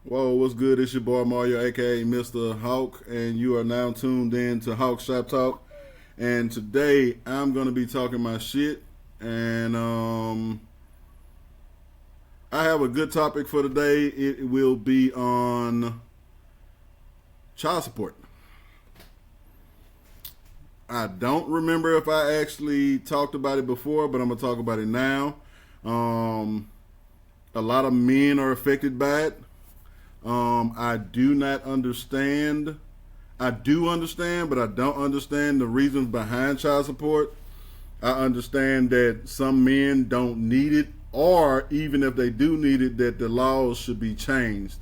Whoa, what's good? It's your boy Mario, aka Mr. Hawk, and you are now tuned in to Hawk Shop Talk. And today I'm gonna be talking my shit, and I have a good topic for today. It will be on child support. I don't remember if I actually talked about it before, but I'm gonna talk about it now. Um, a lot of men are affected by it. I do not understand. I do understand, but I don't understand the reasons behind child support. I understand that some men don't need it, or even if they do need it, that the laws should be changed.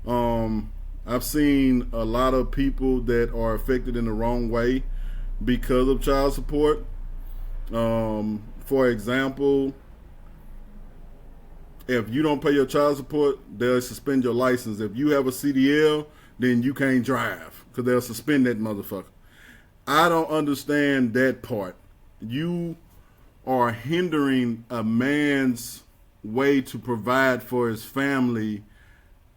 Um, I've seen a lot of people that are affected in the wrong way because of child support. For example, if you don't pay your child support, they'll suspend your license. If you have a CDL, then you can't drive because they'll suspend that motherfucker. I don't understand that part. You are hindering a man's way to provide for his family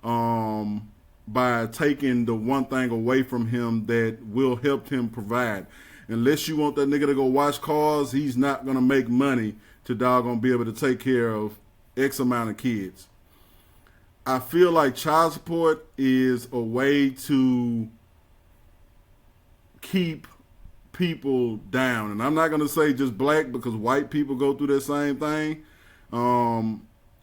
by taking the one thing away from him that will help him provide. Unless you want that nigga to go wash cars, he's not gonna make money to doggone be able to take care of X amount of kids. I feel like child support is a way to keep people down. And I'm not going to say just black because white people go through that same thing.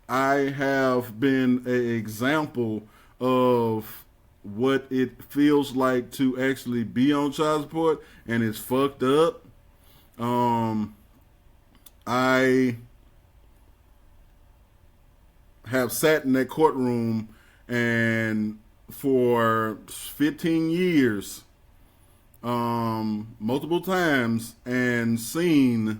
I have been an example of what it feels like to actually be on child support, and it's fucked up. I have sat in that courtroom and for 15 years, multiple times, and seen,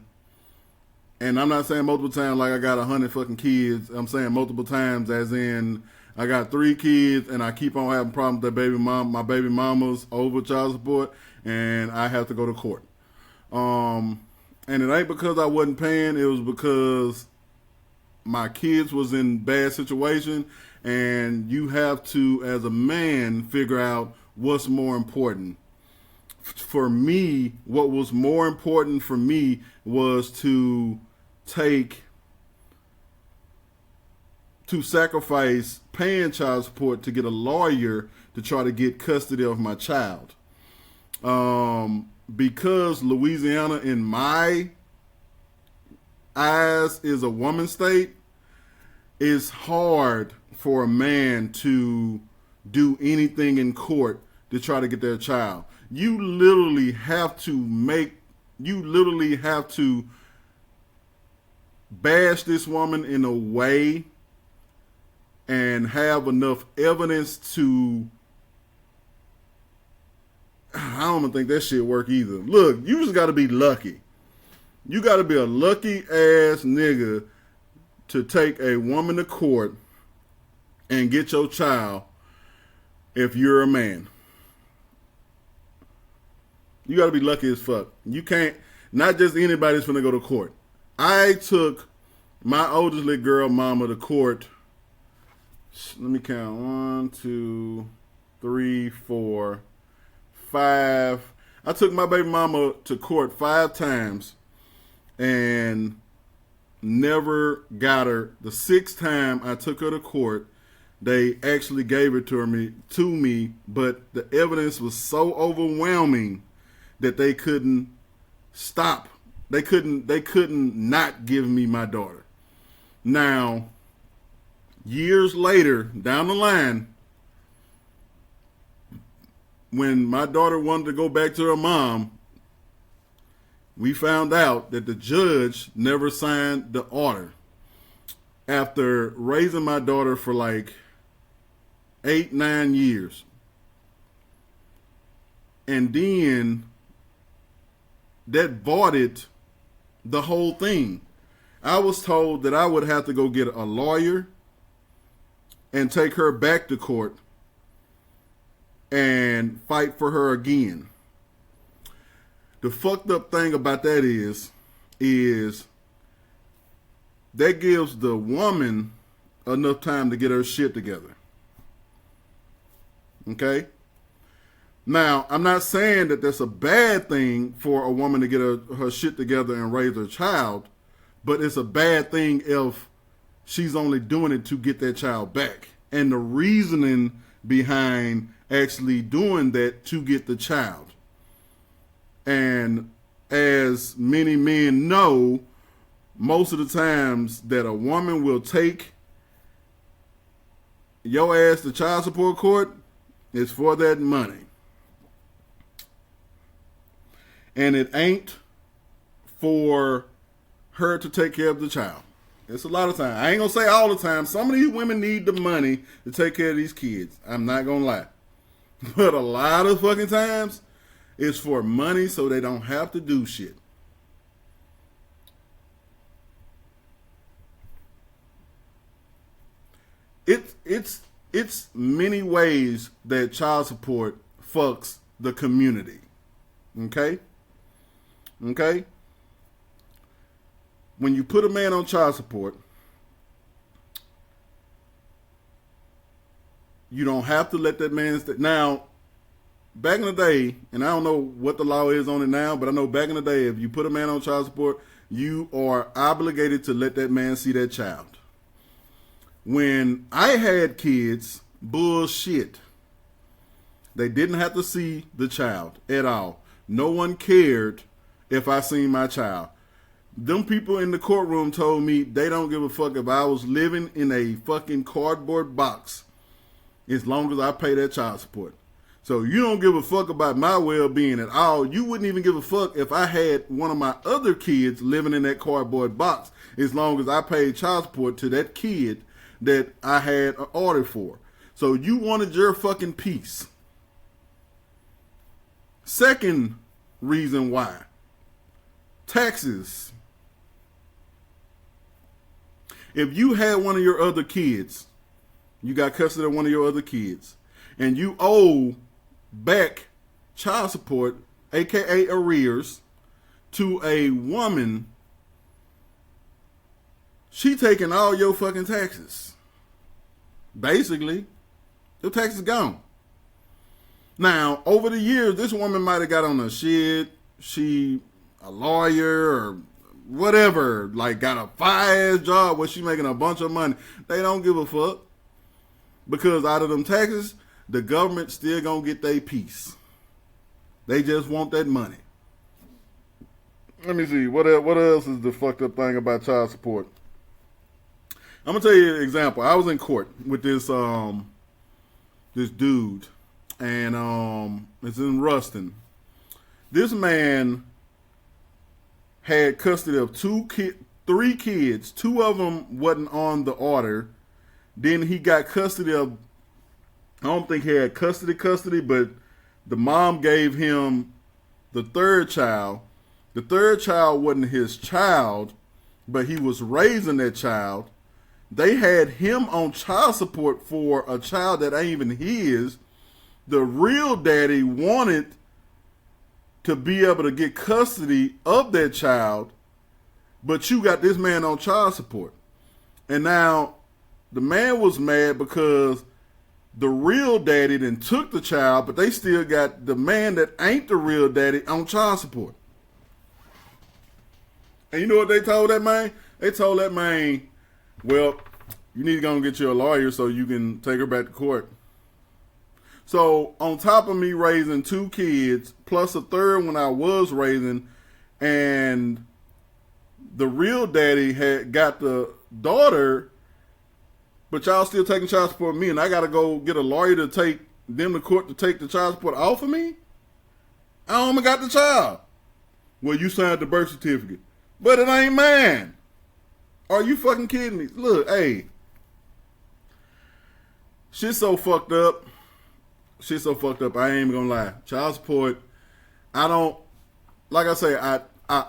and I'm not saying multiple times like I got 100 fucking kids. I'm saying multiple times as in I got 3 kids and I keep on having problems with my baby mamas over child support, and I have to go to court. And it ain't because I wasn't paying, it was because my kids was in bad situation, and you have to, as a man, figure out what's more important. For me, what was more important for me was take to sacrifice paying child support to get a lawyer to try to get custody of my child. Because Louisiana, in my eyes, is a woman state, it's hard for a man to do anything in court to try to get their child. You literally have to bash this woman in a way and have enough evidence to, I don't think that shit work either. Look, you just gotta be lucky. You gotta be a lucky ass nigga to take a woman to court and get your child if you're a man. You gotta be lucky as fuck. You can't, not just anybody's finna go to court. I took my oldest little girl mama to court. Let me count. 1, 2, 3, 4, 5. I took my baby mama to court 5 times and never got her. The 6th time I took her to court, they actually gave her to me, but the evidence was so overwhelming that they couldn't stop. They couldn't not give me my daughter. Now, years later, down the line, when my daughter wanted to go back to her mom, we found out that the judge never signed the order. After raising my daughter for like 8, 9 years. And then that voided the whole thing. I was told that I would have to go get a lawyer and take her back to court and fight for her again. The fucked up thing about that is that gives the woman enough time to get her shit together. Okay? Now, I'm not saying that that's a bad thing for a woman to get her shit together and raise her child, but it's a bad thing if she's only doing it to get that child back. And the reasoning behind actually doing that to get the child. And as many men know, most of the times that a woman will take your ass to child support court is for that money. And it ain't for her to take care of the child. It's a lot of time. I ain't gonna say all the time. Some of these women need the money to take care of these kids. I'm not gonna lie. But a lot of fucking times, it's for money so they don't have to do shit. It's many ways that child support fucks the community. Okay? Okay? When you put a man on child support, you don't have to let that man stay. Now, back in the day, and I don't know what the law is on it now, but I know back in the day, if you put a man on child support, you are obligated to let that man see that child. When I had kids, bullshit. They didn't have to see the child at all. No one cared if I seen my child. Them people in the courtroom told me they don't give a fuck if I was living in a fucking cardboard box as long as I pay that child support. So you don't give a fuck about my well-being at all. You wouldn't even give a fuck if I had one of my other kids living in that cardboard box as long as I paid child support to that kid that I had an order for. So you wanted your fucking peace. Second reason why. Taxes. If you had one of your other kids, you got custody of one of your other kids, and you owe back child support, aka arrears, to a woman, she taking all your fucking taxes. Basically, your taxes gone. Now, over the years, this woman might have got on her shit. She a lawyer or whatever, like got a fire-ass job where she making a bunch of money. They don't give a fuck. Because out of them taxes, the government still gonna get their piece. They just want that money. Let me see. What else is the fucked up thing about child support? I'm gonna tell you an example. I was in court with this dude, and it's in Ruston. This man had custody of three kids. Two of them wasn't on the order. Then he got custody of, I don't think he had custody, but the mom gave him the third child. The third child wasn't his child, but he was raising that child. They had him on child support for a child that ain't even his. The real daddy wanted to be able to get custody of that child, but you got this man on child support. And now the man was mad because the real daddy then took the child, but they still got the man that ain't the real daddy on child support. And you know what they told that man? They told that man, well, you need to go and get you a lawyer so you can take her back to court. So on top of me raising two kids, plus a third one I was raising, and the real daddy had got the daughter, but y'all still taking child support of me, and I got to go get a lawyer to take them to court to take the child support off of me? I only got the child. Well, you signed the birth certificate. But it ain't mine. Are you fucking kidding me? Look, hey. Shit's so fucked up. Shit's so fucked up. I ain't even gonna lie. Child support, I don't, like I say, I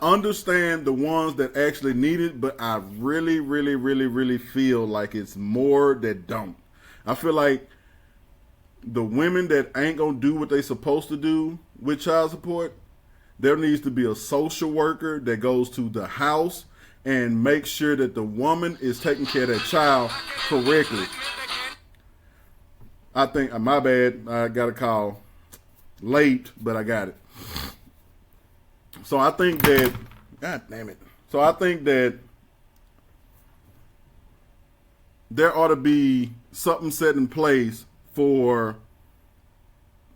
understand the ones that actually need it, but I really, really, really, really feel like it's more that don't. I feel like the women that ain't gonna do what they supposed to do with child support, there needs to be a social worker that goes to the house and makes sure that the woman is taking care of that child correctly. I think, my bad, I got a call late, but I got it. So I think that, God damn it. So I think that there ought to be something set in place for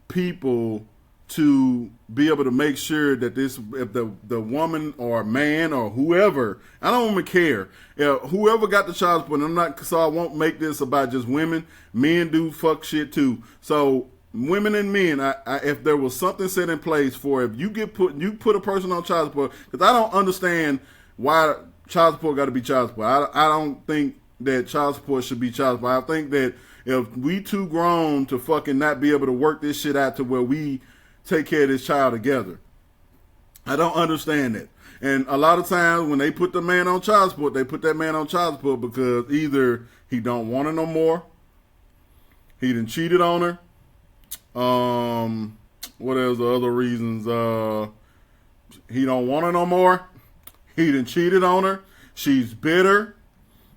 people to be able to make sure that this, if the woman or man or whoever, I don't even care, whoever got the child support, I'm not, so I won't make this about just women. Men do fuck shit too. So women and men, if there was something set in place for, if you put a person on child support, because I don't understand why child support got to be child support. I don't think that child support should be child support. I think that if we too grown to fucking not be able to work this shit out to where we take care of this child together. I don't understand that. And a lot of times when they put the man on child support, they put that man on child support because either he don't want her no more, he done cheated on her. What else? The other reasons? He don't want her no more. He done cheated on her. She's bitter.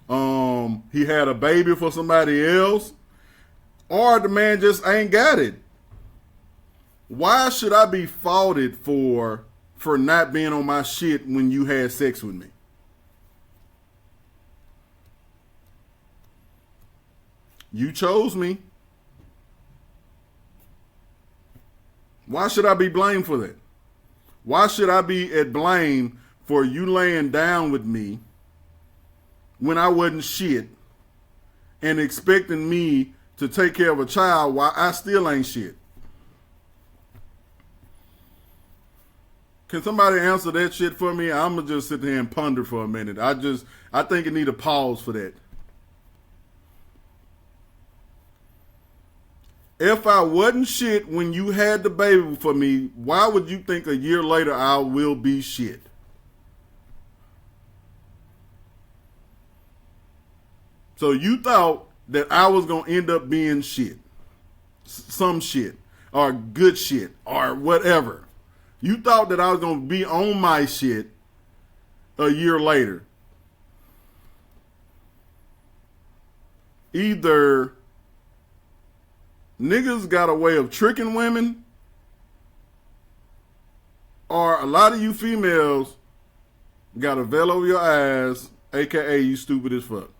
He had a baby for somebody else, or the man just ain't got it. Why should I be faulted for not being on my shit when you had sex with me? You chose me. Why should I be blamed for that? Why should I be at blame for you laying down with me when I wasn't shit and expecting me to take care of a child while I still ain't shit? Can somebody answer that shit for me? I'm going to just sit here and ponder for a minute. I think it need a pause for that. If I wasn't shit when you had the baby for me, why would you think a year later I will be shit? So you thought that I was going to end up being shit. Some shit. Or good shit. Or whatever. You thought that I was going to be on my shit a year later. Either niggas got a way of tricking women, or a lot of you females got a veil over your eyes, aka you stupid as fuck.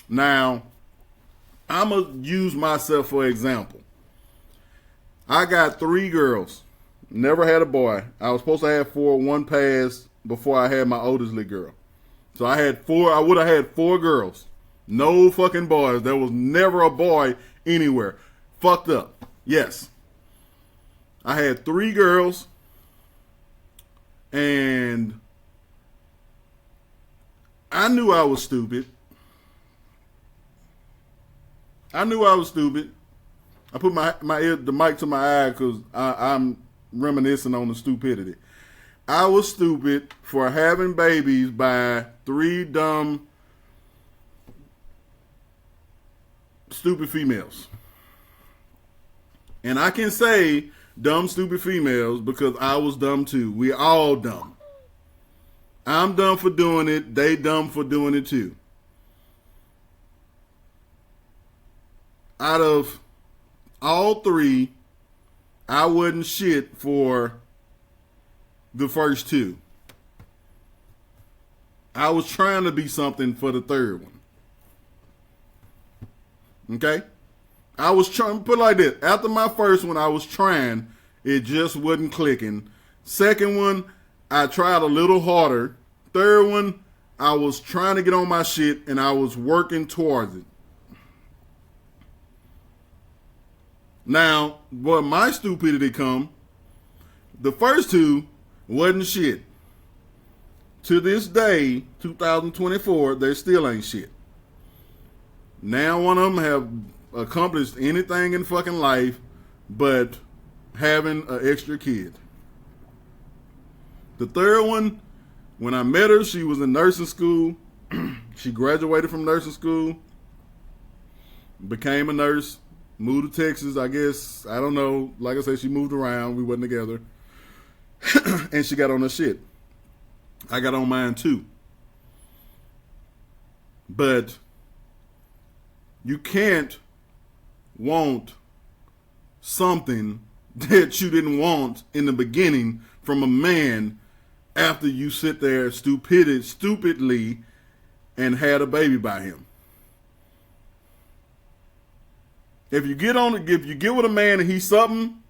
Now, I'm going to use myself for example. I got 3 girls. Never had a boy. I was supposed to have 4. One passed before I had my oldest little girl. So I had 4. I would have had 4 girls. No fucking boys. There was never a boy anywhere. Fucked up. Yes. I had 3 girls. And I knew I was stupid. I put the mic to my eye because I'm reminiscing on the stupidity. I was stupid for having babies by 3 dumb, stupid females. And I can say dumb, stupid females because I was dumb too. We all dumb. I'm dumb for doing it. They dumb for doing it too. Out of all 3, I wasn't shit for the first 2. I was trying to be something for the 3rd one. Okay? I was trying, put it like this. After my first one, I was trying. It just wasn't clicking. Second one, I tried a little harder. 3rd one, I was trying to get on my shit and I was working towards it. Now, where my stupidity come, the first 2 wasn't shit. To this day, 2024, they still ain't shit. Now one of them have accomplished anything in fucking life but having an extra kid. The 3rd one, when I met her, she was in nursing school. She graduated from nursing school, became a nurse. Moved to Texas, I guess. I don't know. Like I said, she moved around. We wasn't together. And she got on her shit. I got on mine too. But you can't want something that you didn't want in the beginning from a man after you sit there stupidly and had a baby by him. If you get with a man and he's something,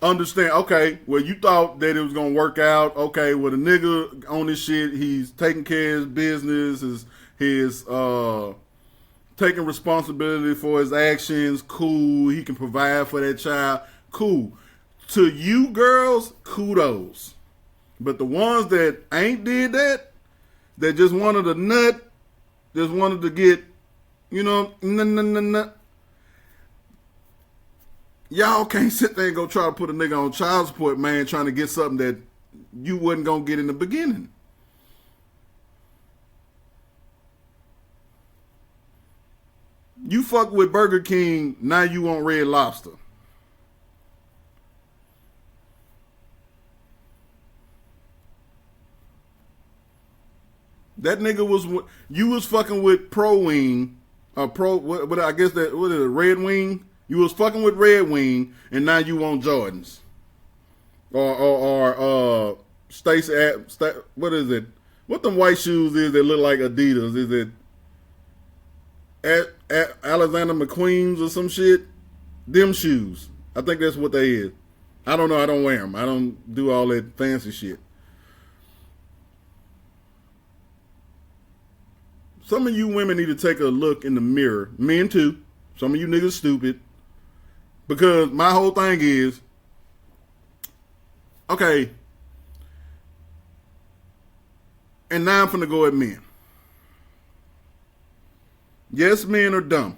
understand, okay, well, you thought that it was going to work out. Okay, well, the nigga on this shit, he's taking care of his business, his taking responsibility for his actions. Cool. He can provide for that child. Cool. To you girls, kudos. But the ones that ain't did that just wanted a nut, just wanted to get, y'all can't sit there and go try to put a nigga on child support, man, trying to get something that you wasn't going to get in the beginning. You fuck with Burger King, now you want Red Lobster. That nigga you was fucking with Pro Wing, what I guess that, what is it, Red Wing? You was fucking with Red Wing, and now you want Jordans. Or Stacy, what is it? What them white shoes is that look like Adidas? Is it Alexander McQueen's or some shit? Them shoes. I think that's what they is. I don't know. I don't wear them. I don't do all that fancy shit. Some of you women need to take a look in the mirror. Men too. Some of you niggas stupid. Because my whole thing is, okay, and now I'm finna go at men. Yes, men are dumb.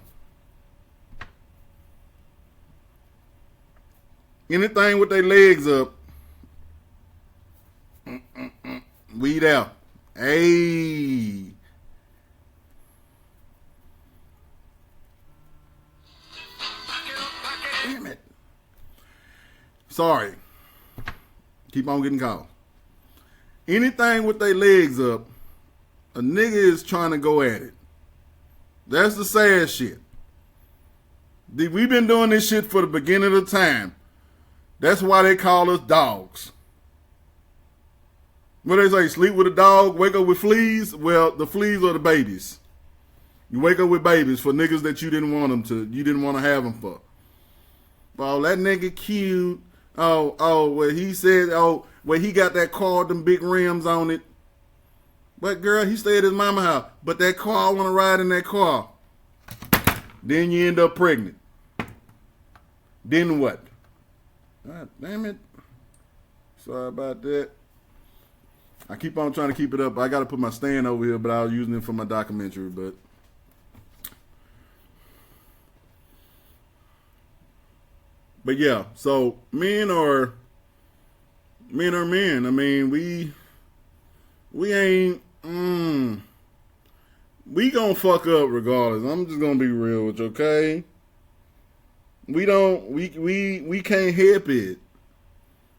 Anything with their legs up, weed out. Hey. Damn it. Sorry. Keep on getting called. Anything with their legs up, a nigga is trying to go at it. That's the sad shit. We've been doing this shit for the beginning of the time. That's why they call us dogs. What they say, sleep with a dog, wake up with fleas? Well, the fleas are the babies. You wake up with babies for niggas that you didn't want to have them for. Oh, that nigga cute. Well, he said, well, he got that car with them big rims on it. But girl, he stayed at his mama house. But that car, I want to ride in that car. Then you end up pregnant. Then what? God damn it. Sorry about that. I keep on trying to keep it up. I got to put my stand over here, but I was using it for my documentary. But yeah, so men are men. I mean, we ain't, we gonna fuck up regardless. I'm just gonna be real with you, okay? We can't help it.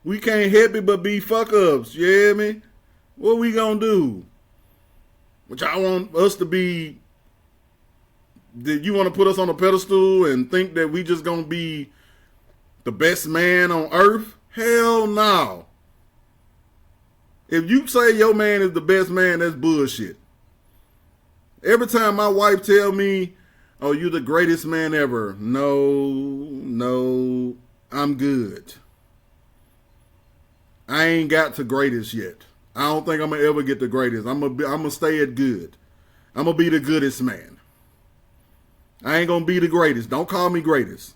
We can't help it but be fuck ups, you hear me? What we gonna do? What y'all want us to be? Did you want to put us on a pedestal and think that we just gonna be the best man on earth? Hell no. If you say your man is the best man, that's bullshit. Every time my wife tell me, oh, you the greatest man ever. No, I'm good. I ain't got to greatest yet. I don't think I'm going to ever get the greatest. I'm gonna stay at good. I'm going to be the goodest man. I ain't going to be the greatest. Don't call me greatest.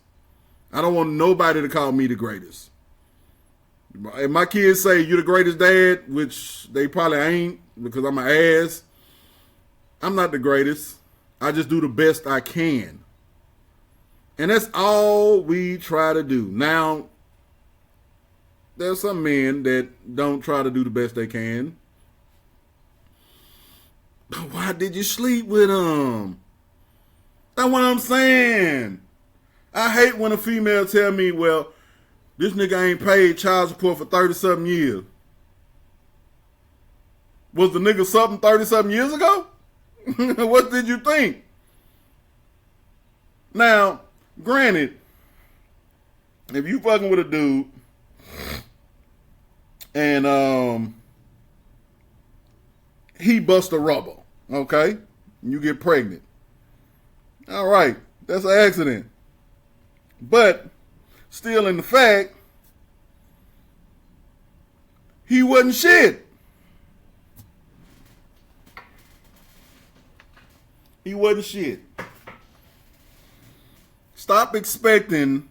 I don't want nobody to call me the greatest. If my kids say you're the greatest dad, which they probably ain't because I'm an ass, I'm not the greatest. I just do the best I can. And that's all we try to do. Now, there's some men that don't try to do the best they can. But why did you sleep with him? That's what I'm saying. I hate when a female tell me, well, this nigga ain't paid child support for 30-something years. Was the nigga something 30-something years ago? What did you think? Now, granted, if you fucking with a dude and he bust a rubber, okay? You get pregnant. All right, that's an accident. But still in the fact, he wasn't shit. He wasn't shit. Stop expecting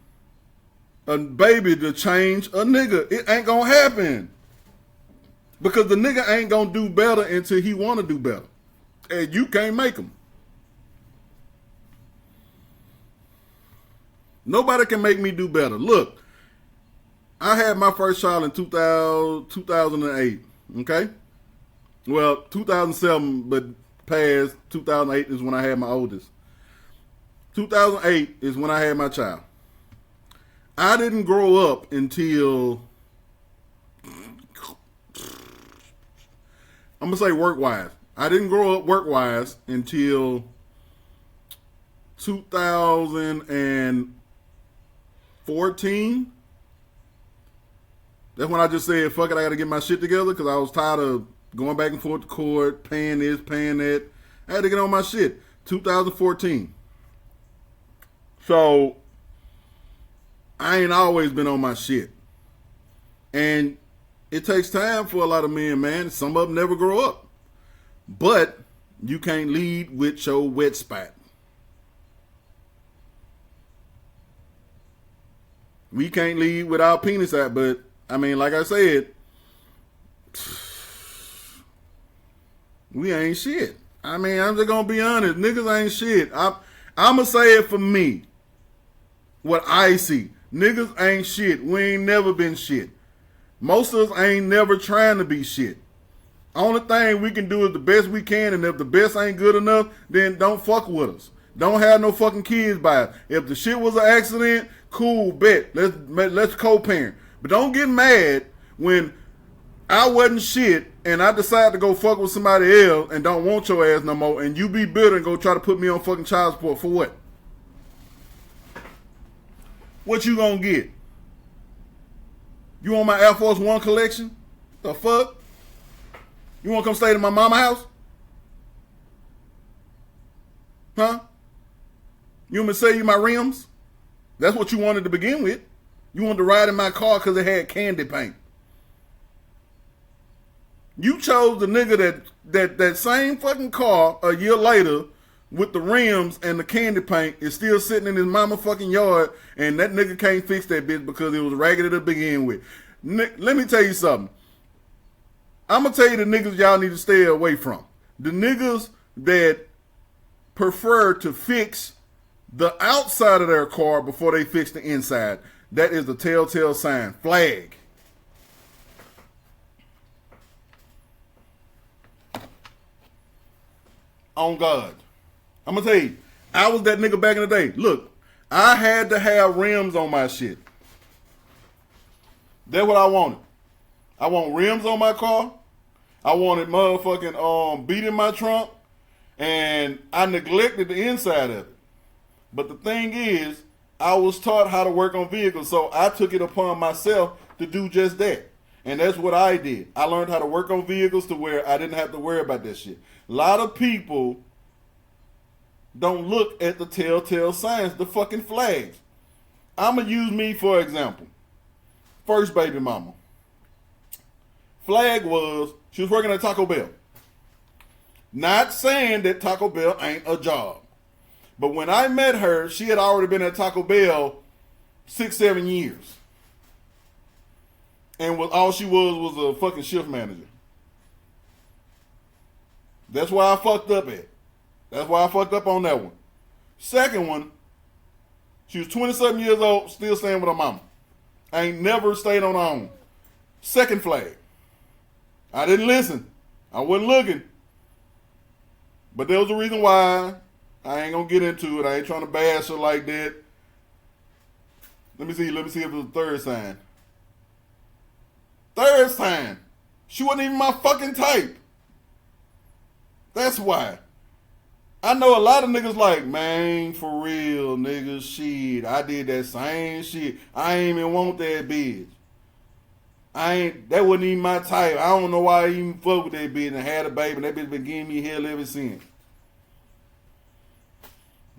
a baby to change a nigga. It ain't gonna happen. Because the nigga ain't gonna do better until he wanna do better. And you can't make him. Nobody can make me do better. Look, I had my first child in 2008, okay? Well, 2007, but past 2008 is when I had my oldest. 2008 is when I had my child. I didn't grow up until, I'm going to say work-wise. I didn't grow up work-wise until 2014. That's when I just said, fuck it, I got to get my shit together because I was tired of going back and forth to court, paying this, paying that. I had to get on my shit. 2014. So, I ain't always been on my shit. And it takes time for a lot of men, man. Some of them never grow up. But you can't lead with your wet spot. We can't lead with our penis out, but, I mean, like I said, we ain't shit. I mean, I'm just gonna be honest. Niggas ain't shit. I'm gonna say it for me. What I see. Niggas ain't shit. We ain't never been shit. Most of us ain't never trying to be shit. Only thing we can do is the best we can, and if the best ain't good enough, then don't fuck with us. Don't have no fucking kids by it. If the shit was an accident, cool, bet. Let's co-parent. But don't get mad when I wasn't shit and I decide to go fuck with somebody else and don't want your ass no more, and you be bitter and go try to put me on fucking child support for what? What you gonna get? You want my Air Force One collection? The fuck? You wanna come stay to my mama house? Huh? You want me to sell you my rims? That's what you wanted to begin with. You wanted to ride in my car because it had candy paint. You chose the nigga that same fucking car a year later with the rims and the candy paint is still sitting in his mama fucking yard, and that nigga can't fix that bitch because it was raggedy to begin with. Let me tell you something. I'm going to tell you the niggas y'all need to stay away from. The niggas that prefer to fix the outside of their car before they fix the inside. That is the telltale sign. Flag. On God. I'm going to tell you, I was that nigga back in the day. Look, I had to have rims on my shit. That's what I wanted. I want rims on my car. I wanted motherfucking beat in my trunk. And I neglected the inside of it. But the thing is, I was taught how to work on vehicles, so I took it upon myself to do just that. And that's what I did. I learned how to work on vehicles to where I didn't have to worry about that shit. A lot of people don't look at the telltale signs, the fucking flags. I'm going to use me for example. First baby mama. Flag was, she was working at Taco Bell. Not saying that Taco Bell ain't a job. But when I met her, she had already been at Taco Bell 6-7 years. And all she was a fucking shift manager. That's why I fucked up at. That's why I fucked up on that one. Second one, she was 27 years old, still staying with her mama. I ain't never stayed on her own. Second flag. I didn't listen. I wasn't looking. But there was a reason why. I ain't gonna get into it. I ain't trying to bash her like that. Let me see if it was a third sign. Third sign. She wasn't even my fucking type. That's why. I know a lot of niggas like, man, for real, niggas, shit. I did that same shit. I ain't even want that bitch. That wasn't even my type. I don't know why I even fuck with that bitch and had a baby and that bitch been giving me hell ever since.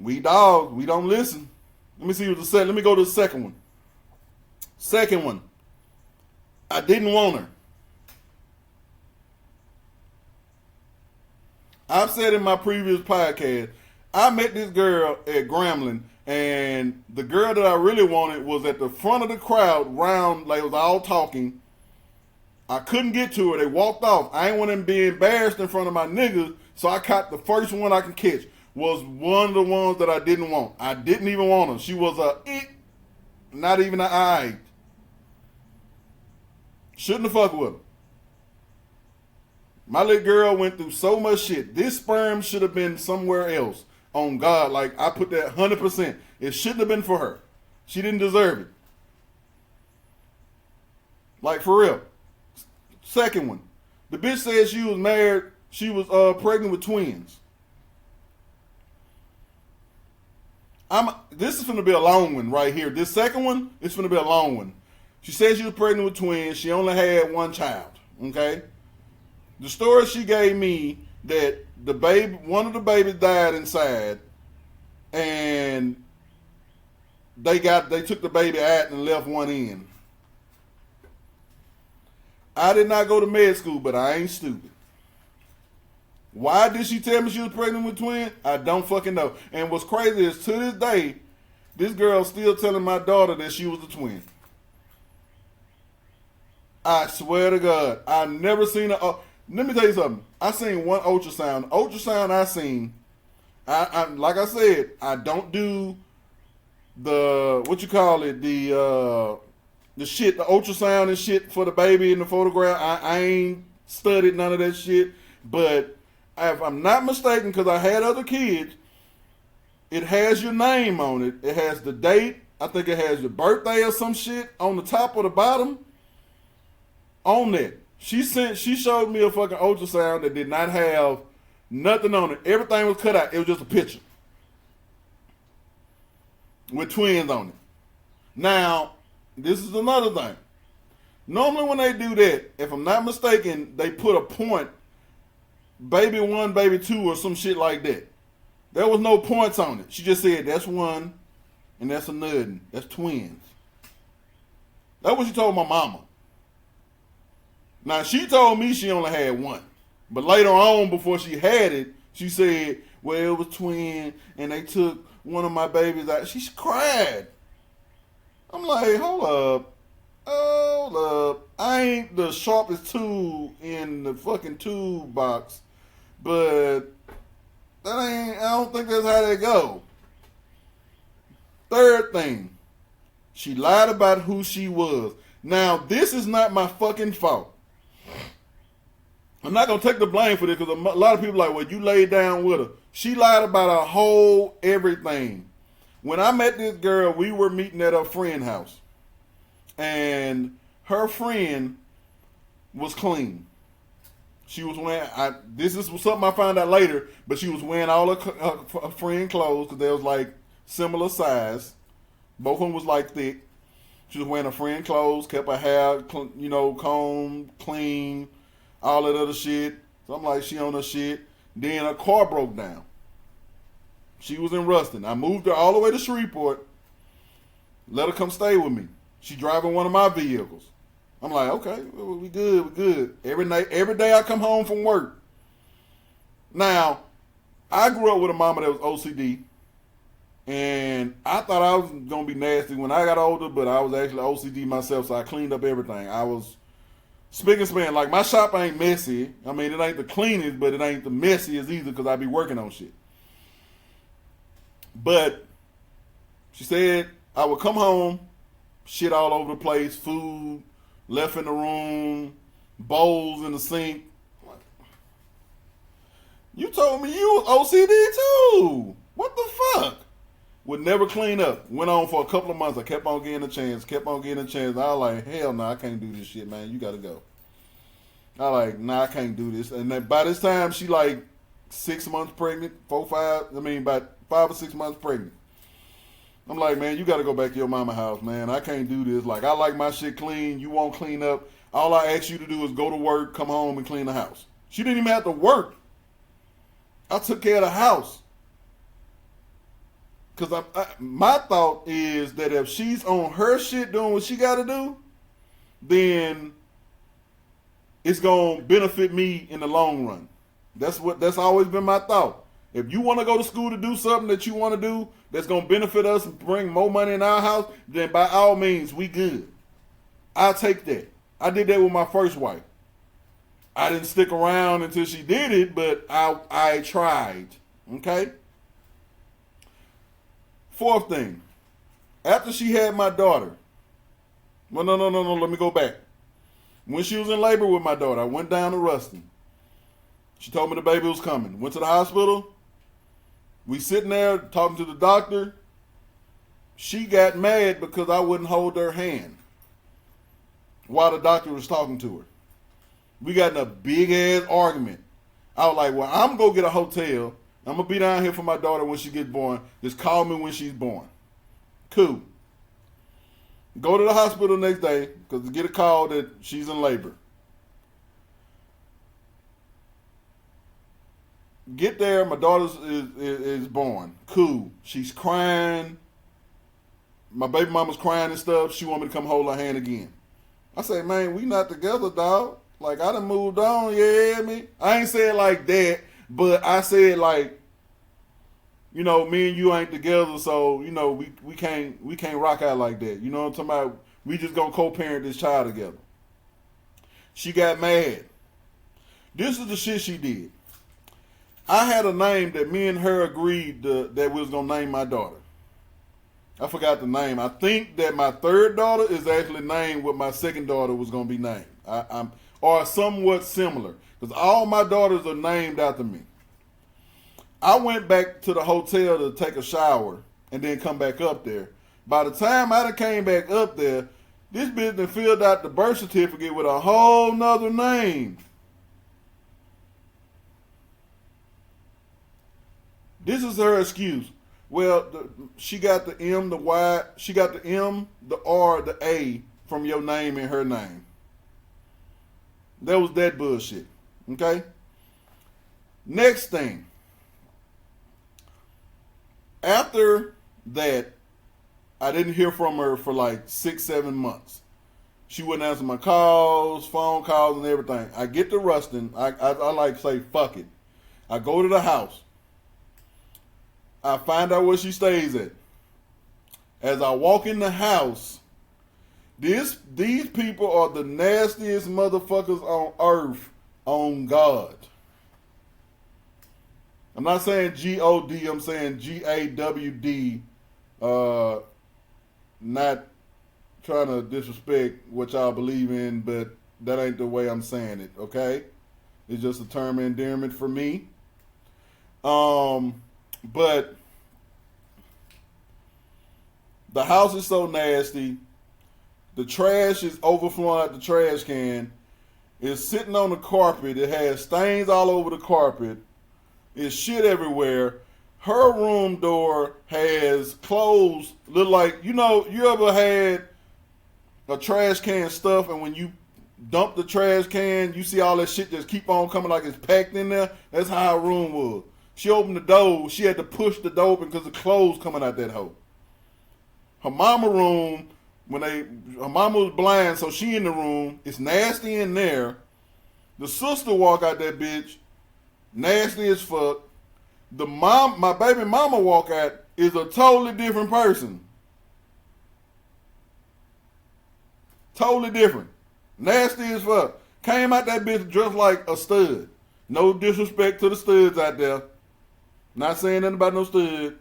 We dogs, we don't listen. Let me see what the second, let me go to the second one. Second one. I didn't want her. I've said in my previous podcast, I met this girl at Grambling, and the girl that I really wanted was at the front of the crowd, round, like it was all talking. I couldn't get to her. They walked off. I ain't want them to be embarrassed in front of my niggas, so I caught the first one I could catch. Was one of the ones that I didn't want. I didn't even want her. She was not even an eye. Shouldn't have fucked with her. My little girl went through so much shit. This sperm should have been somewhere else. On God, like I put that 100%. It shouldn't have been for her. She didn't deserve it. Like for real. Second one. The bitch said she was married. She was pregnant with twins. This is going to be a long one right here. This second one is going to be a long one. She said she was pregnant with twins. She only had one child. Okay? The story she gave me that one of the babies died inside, and they took the baby out and left one in. I did not go to med school, but I ain't stupid. Why did she tell me she was pregnant with twins? I don't fucking know. And what's crazy is to this day, this girl's still telling my daughter that she was a twin. I swear to God, I never seen a. Let me tell you something. I seen one ultrasound. Ultrasound I seen. I like I said, I don't do the what you call it the shit, the ultrasound and shit for the baby in the photograph. I ain't studied none of that shit. But if I'm not mistaken, because I had other kids, it has your name on it. It has the date. I think it has your birthday or some shit on the top or the bottom. On that. She showed me a fucking ultrasound that did not have nothing on it. Everything was cut out. It was just a picture. With twins on it. Now, this is another thing. Normally when they do that, if I'm not mistaken, they put a point, baby 1, baby 2, or some shit like that. There was no points on it. She just said, that's one, and that's a nothing. That's twins. That's what she told my mama. Now, she told me she only had one. But later on, before she had it, she said, well, it was twin, and they took one of my babies out. She cried. I'm like, hold up. I ain't the sharpest tool in the fucking toolbox, but I don't think that's how they go. Third thing, she lied about who she was. Now, this is not my fucking fault. I'm not going to take the blame for this because a lot of people are like, well, you laid down with her. She lied about her whole everything. When I met this girl, we were meeting at her friend's house. And her friend was clean. She was wearing, this is something I found out later, but she was wearing all her friend clothes because they was like similar size. Both of them was like thick. She was wearing her friend clothes, kept her hair, combed, clean, all that other shit. So I'm like, she on her shit. Then her car broke down. She was in Ruston. I moved her all the way to Shreveport. Let her come stay with me. She driving one of my vehicles. I'm like, okay, we good. Every day I come home from work. Now, I grew up with a mama that was OCD. And I thought I was going to be nasty when I got older, but I was actually OCD myself, so I cleaned up everything. I was spick and span. Like, my shop ain't messy. I mean, it ain't the cleanest, but it ain't the messiest either because I be working on shit. But she said I would come home, shit all over the place, food left in the room, bowls in the sink. You told me you was OCD too. What the fuck? Would never clean up. Went on for a couple of months. I kept on getting a chance. I was like, hell no, I can't do this shit, man. You gotta go. I like, nah, I can't do this. And then by this time, she like 6 months pregnant, about 5 or 6 months pregnant. I'm like, man, you got to go back to your mama house, man. I can't do this. Like, I like my shit clean. You won't clean up. All I ask you to do is go to work, come home, and clean the house. She didn't even have to work. I took care of the house. Because my thought is that if she's on her shit doing what she got to do, then it's going to benefit me in the long run. That's always been my thought. If you want to go to school to do something that you want to do that's going to benefit us and bring more money in our house, then by all means, we good. I'll take that. I did that with my first wife. I didn't stick around until she did it, but I tried. Okay? Fourth thing. After she had my daughter. Well, no. Let me go back. When she was in labor with my daughter, I went down to Ruston. She told me the baby was coming. Went to the hospital. We sitting there talking to the doctor. She got mad because I wouldn't hold her hand while the doctor was talking to her. We got in a big ass argument. I was like, well, I'm going to get a hotel. I'm going to be down here for my daughter when she gets born. Just call me when she's born. Cool. Go to the hospital next day because get a call that she's in labor. Get there, my daughter is born. Cool. She's crying. My baby mama's crying and stuff. She want me to come hold her hand again. I say, man, we not together, dog. Like, I done moved on, you hear me? I ain't say it like that, but I said like, you know, me and you ain't together, so, you know, we can't rock out like that. You know what I'm talking about? We just gonna co-parent this child together. She got mad. This is the shit she did. I had a name that me and her agreed that we was going to name my daughter. I forgot the name. I think that my third daughter is actually named what my second daughter was going to be named. Or somewhat similar. Because all my daughters are named after me. I went back to the hotel to take a shower and then come back up there. By the time I came back up there, this bitch done filled out the birth certificate with a whole nother name. This is her excuse. Well, she got the M, the Y, she got the M, the R, the A from your name and her name. That was that bullshit. Okay? Next thing. After that, I didn't hear from her for like 6-7 months. She wouldn't answer my calls, phone calls, and everything. I get to Ruston. I like to say, fuck it. I go to the house. I find out where she stays at. As I walk in the house, these people are the nastiest motherfuckers on earth, on God. I'm not saying G-O-D, I'm saying G-A-W-D. Not trying to disrespect what y'all believe in, but that ain't the way I'm saying it, okay? It's just a term of endearment for me. But the house is so nasty. The trash is overflowing out the trash can. It's sitting on the carpet. It has stains all over the carpet. It's shit everywhere. Her room door has clothes. Look like, you know, you ever had a trash can stuff and when you dump the trash can, you see all that shit just keep on coming like it's packed in there? That's how her room was. She opened the door. She had to push the door open because the clothes coming out that hole. Her mama room, her mama was blind, so she in the room. It's nasty in there. The sister walk out that bitch, nasty as fuck. My baby mama walk out is a totally different person. Totally different. Nasty as fuck. Came out that bitch dressed like a stud. No disrespect to the studs out there. Not saying nothing about no stud.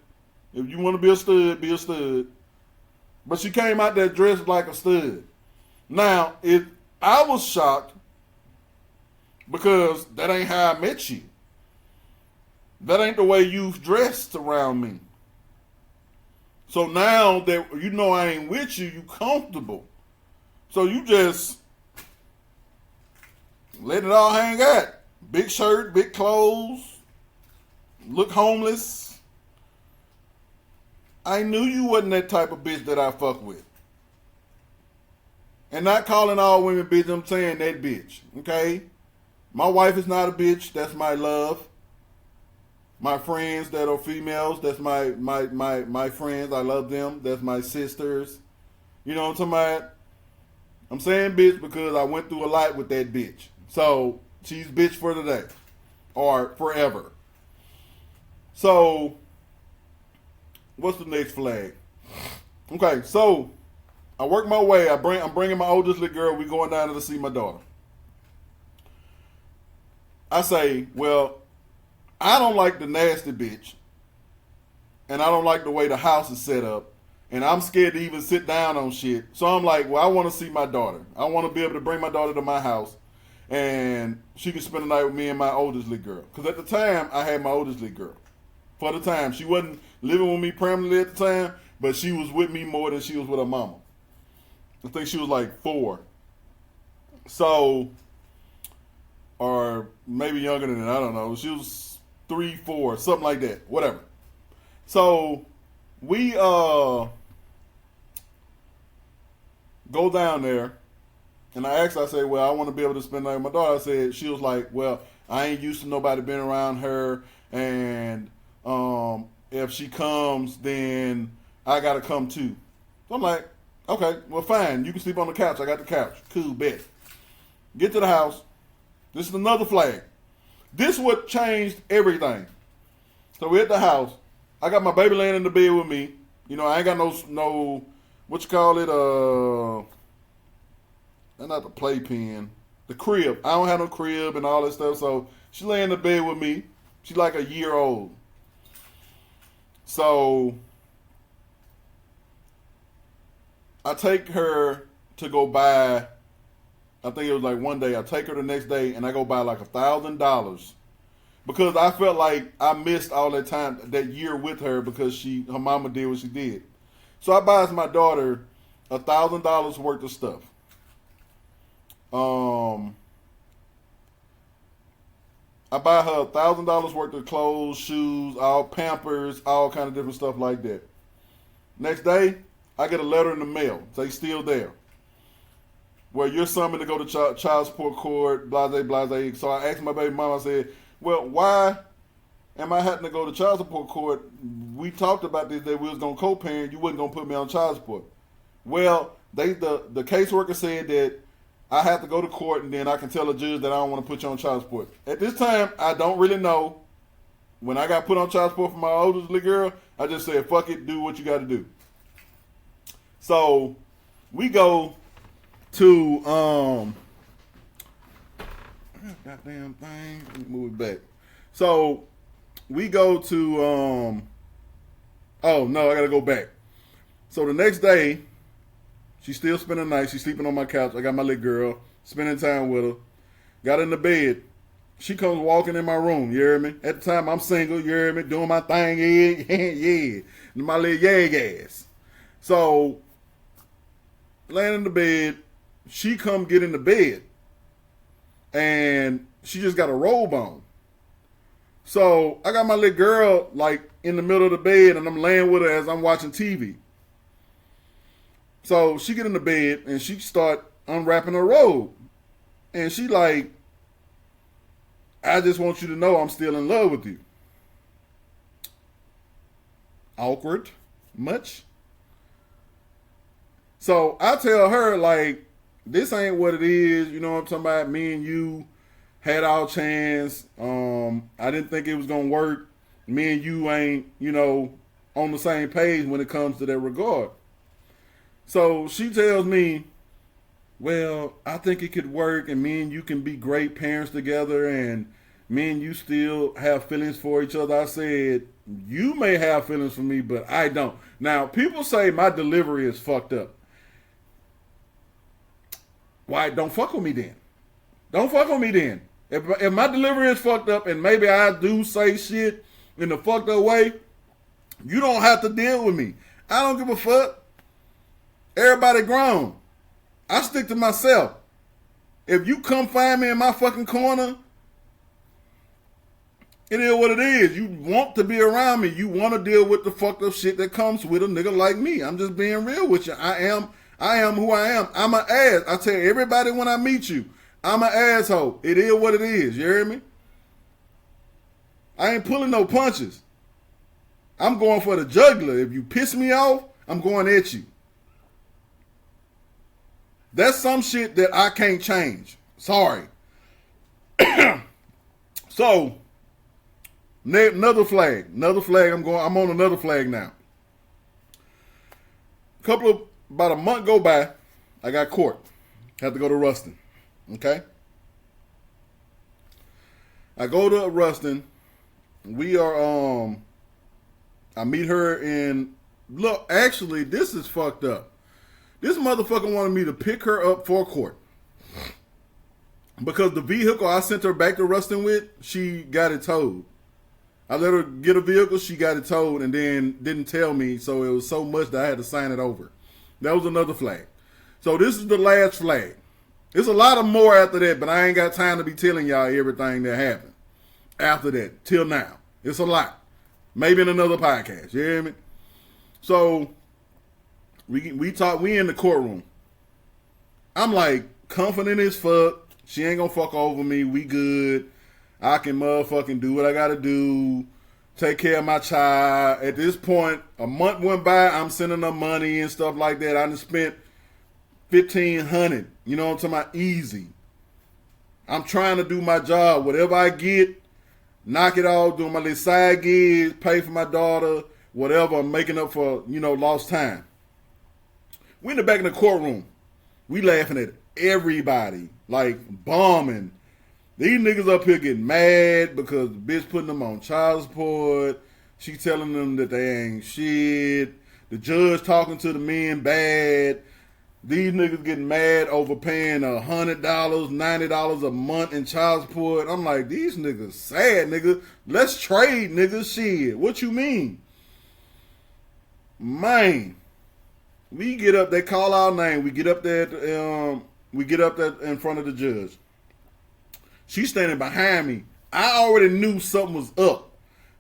If you want to be a stud, be a stud. But she came out there dressed like a stud. Now, I was shocked because that ain't how I met you. That ain't the way you've dressed around me. So now that you know I ain't with you, you comfortable. So you just let it all hang out. Big shirt, big clothes, look homeless. I knew you wasn't that type of bitch that I fuck with. And not calling all women bitch, I'm saying that bitch. Okay? My wife is not a bitch. That's my love. My friends that are females, that's my friends. I love them. That's my sisters. You know what I'm talking about? I'm saying bitch because I went through a lot with that bitch. So, she's bitch for today. Or forever. So, what's the next flag? Okay, so I work my way. I'm bringing my oldest little girl. We going down to see my daughter. I say, well, I don't like the nasty bitch, and I don't like the way the house is set up, and I'm scared to even sit down on shit. So I'm like, well, I want to see my daughter. I want to be able to bring my daughter to my house, and she can spend the night with me and my oldest little girl. Because at the time, I had my oldest little girl. For the time, she wasn't living with me permanently at the time, but she was with me more than she was with her mama. I think she was like 4. So, or maybe younger than that, I don't know. She was 3, 4, something like that. Whatever. So, we go down there, and I asked, I said, well, I want to be able to spend the night with my daughter. I said, she was like, well, I ain't used to nobody being around her, and if she comes, then I got to come too. So I'm like, okay, well, fine. You can sleep on the couch. I got the couch. Cool, bet. Get to the house. This is another flag. This what changed everything. So we're at the house. I got my baby laying in the bed with me. You know, I ain't got no what you call it, not the playpen, the crib. I don't have no crib and all that stuff. So she lay in the bed with me. She's like a year old. So I take her to go buy, I think it was like one day, I take her the next day and I go buy like $1,000 because I felt like I missed all that time, that year with her because her mama did what she did. So I buys my daughter $1,000 worth of stuff. I buy her $1,000 worth of clothes, shoes, all Pampers, all kind of different stuff like that. Next day, I get a letter in the mail. Say, still there. Well, you're summoned to go to child support court, blase, blase. So I asked my baby mama, I said, well, why am I having to go to child support court? We talked about this, that we was going to co-parent. You wasn't going to put me on child support. Well, the caseworker said that I have to go to court and then I can tell the judge that I don't want to put you on child support. At this time, I don't really know. When I got put on child support for my oldest little girl, I just said, fuck it, do what you got to do. So we go to goddamn thing. Let me move it back. So we go to oh no, I gotta go back. So the next day, she's still spending the night. She's sleeping on my couch. I got my little girl, spending time with her. Got in the bed. She comes walking in my room, you hear me? At the time, I'm single, you hear me? Doing my thing, yeah. My little yag ass. So, laying in the bed, she come get in the bed. And she just got a robe on. So, I got my little girl, like, in the middle of the bed, and I'm laying with her as I'm watching TV. So, she get in the bed, and she start unwrapping her robe. And she like, I just want you to know I'm still in love with you. Awkward. Much. So I tell her, like, this ain't what it is. You know what I'm talking about? Me and you had our chance. I didn't think it was going to work. Me and you ain't, on the same page when it comes to that regard. So she tells me, well, I think it could work and me and you can be great parents together and me and you still have feelings for each other. I said, you may have feelings for me, but I don't. Now, people say my delivery is fucked up. Why? Don't fuck with me then. Don't fuck with me then. If my delivery is fucked up and maybe I do say shit in a fucked up way, you don't have to deal with me. I don't give a fuck. Everybody grown. I stick to myself. If you come find me in my fucking corner, It is what it is. You want to be around me. You want to deal with the fucked up shit that comes with a nigga like me. I'm just being real with you. I am who I am. I'm an ass. I tell everybody when I meet you, I'm an asshole. It is what it is. You hear me? I ain't pulling no punches. I'm going for the jugular. If you piss me off, I'm going at you. That's some shit that I can't change. Sorry. So, another flag. Another flag. I'm on another flag now. About a month go by, I got court. Had to go to Ruston. Okay? I go to Ruston. We are, I meet her in, look, actually, this is fucked up. This motherfucker wanted me to pick her up for court. Because the vehicle I sent her back to Ruston with, she got it towed. I let her get a vehicle, she got it towed, and then didn't tell me, so it was so much that I had to sign it over. That was another flag. So this is the last flag. There's a lot of more after that, but I ain't got time to be telling y'all everything that happened after that, till now. It's a lot. Maybe in another podcast, you hear me? So, we talk, we in the courtroom. I'm like, confident as fuck. She ain't gonna fuck over me. We good. I can motherfucking do what I gotta do. Take care of my child. At this point, a month went by. I'm sending her money and stuff like that. I done spent $1,500. You know what I'm talking about? Easy. I'm trying to do my job. Whatever I get, knock it off. Doing my little side gigs. Pay for my daughter. Whatever. I'm making up for, lost time. We in the back in the courtroom. We laughing at everybody. Like, bombing. These niggas up here getting mad because the bitch putting them on child support. She telling them that they ain't shit. The judge talking to the men bad. These niggas getting mad over paying $100, $90 a month in child support. I'm like, these niggas sad, nigga. Let's trade, nigga. Shit. What you mean? Man. We get up, they call our name. We get up there in front of the judge. She's standing behind me. I already knew something was up.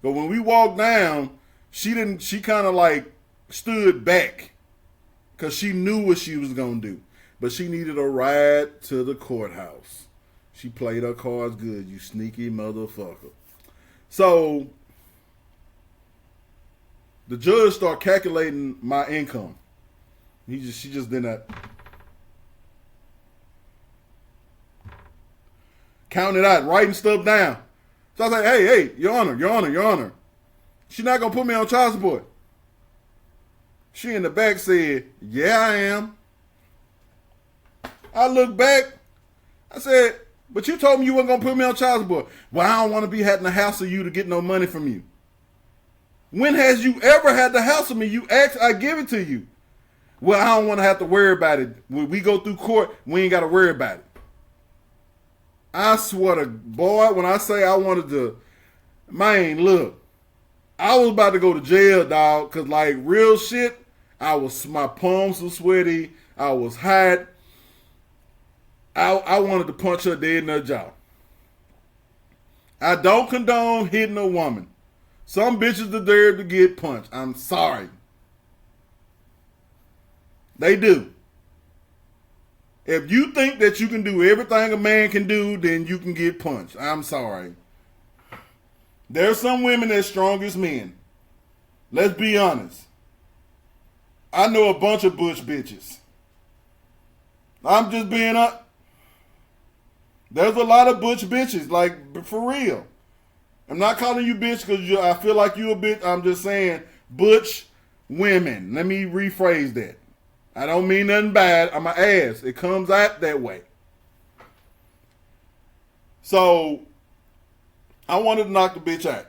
But when we walked down, she kind of like stood back because she knew what she was going to do. But she needed a ride to the courthouse. She played her cards good, you sneaky motherfucker. So, the judge started calculating my income. She just did not. Counting it out, writing stuff down. So I was like, hey, Your Honor. She's not going to put me on child support. She in the back said, yeah, I am. I looked back. I said, but you told me you weren't going to put me on child support. Well, I don't want to be having to hassle you to get no money from you. When has you ever had to hassle me? You ask, I give it to you. Well, I don't want to have to worry about it. When we go through court, we ain't got to worry about it. I swear to boy, when I say I wanted to, man, look, I was about to go to jail, dog, because like real shit, my palms were sweaty, I was hot. I wanted to punch her dead in her jaw. I don't condone hitting a woman. Some bitches deserve to get punched. I'm sorry. They do. If you think that you can do everything a man can do, then you can get punched. I'm sorry. There's some women that's strong as men. Let's be honest. I know a bunch of butch bitches. I'm just being up. There's a lot of butch bitches, like, for real. I'm not calling you bitch because I feel like you a bitch. I'm just saying butch women. Let me rephrase that. I don't mean nothing bad. I'm an ass. It comes out that way. So, I wanted to knock the bitch out.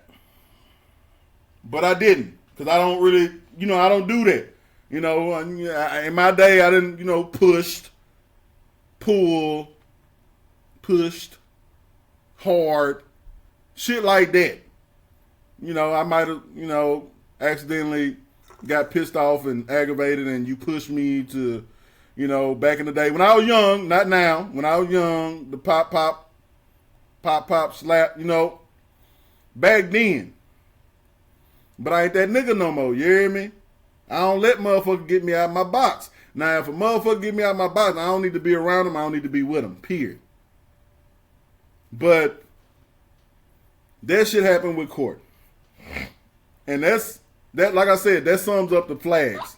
But I didn't. Because I don't really, I don't do that. In my day, I didn't, pushed, hard, shit like that. I might have, accidentally got pissed off and aggravated and you pushed me to, back in the day when I was young, not now, when I was young, the pop, slap, back then. But I ain't that nigga no more, you hear me? I don't let motherfuckers get me out of my box. Now, if a motherfucker get me out of my box, I don't need to be around them, I don't need to be with them, period. But that shit happened with Court. And that, like I said, that sums up the flags.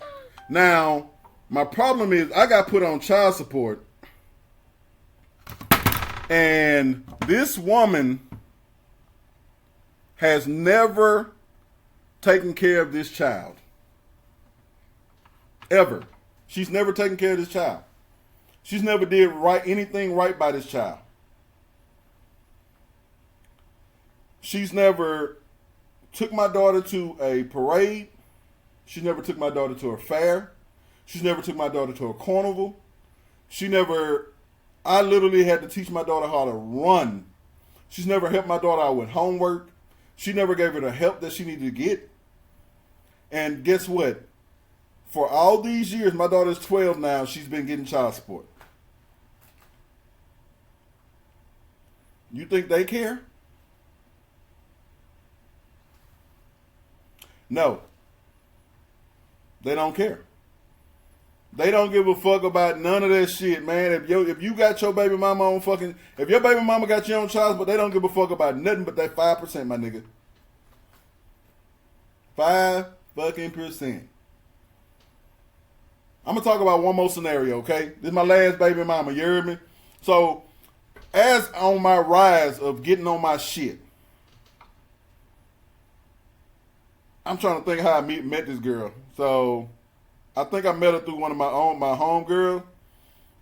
Now, my problem is I got put on child support. And this woman has never taken care of this child. Ever. She's never taken care of this child. She's never did anything right by this child. She's never took my daughter to a parade. She never took my daughter to a fair. She's never took my daughter to a carnival. I literally had to teach my daughter how to run. She's never helped my daughter out with homework. She never gave her the help that she needed to get. And guess what? For all these years, my daughter's 12 now, she's been getting child support. You think they care? No. They don't care. They don't give a fuck about none of that shit, man. If you got your baby mama on fucking... If your baby mama got you on child support, they don't give a fuck about nothing but that 5%, my nigga. 5%. I'm going to talk about one more scenario, okay? This is my last baby mama, you heard me? So, as on my rise of getting on my shit, I'm trying to think how I met this girl. So, I think I met her through one of my homegirl.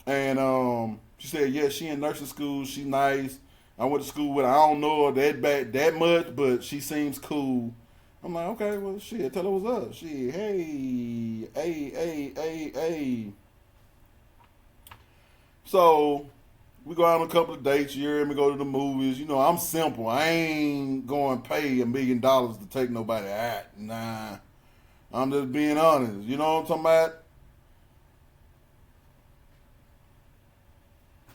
And she said, yeah, she in nursing school. She nice. I went to school with her. I don't know her that much, but she seems cool. I'm like, okay, well, shit, tell her what's up. Shit, hey. So, we go out on a couple of dates. You hear me? Go to the movies. You know, I'm simple. I ain't going to pay $1 million to take nobody out. Nah. I'm just being honest. You know what I'm talking about?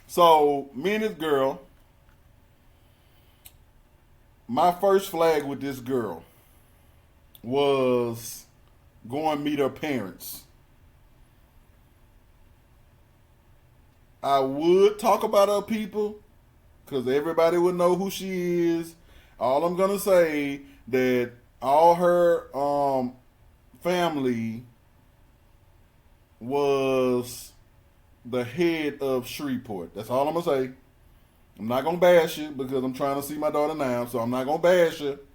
So, me and this girl, my first flag with this girl was going to meet her parents. I would talk about her people because everybody would know who she is. All I'm going to say that all her family was the head of Shreveport. That's all I'm going to say. I'm not going to bash it because I'm trying to see my daughter now, so I'm not going to bash it.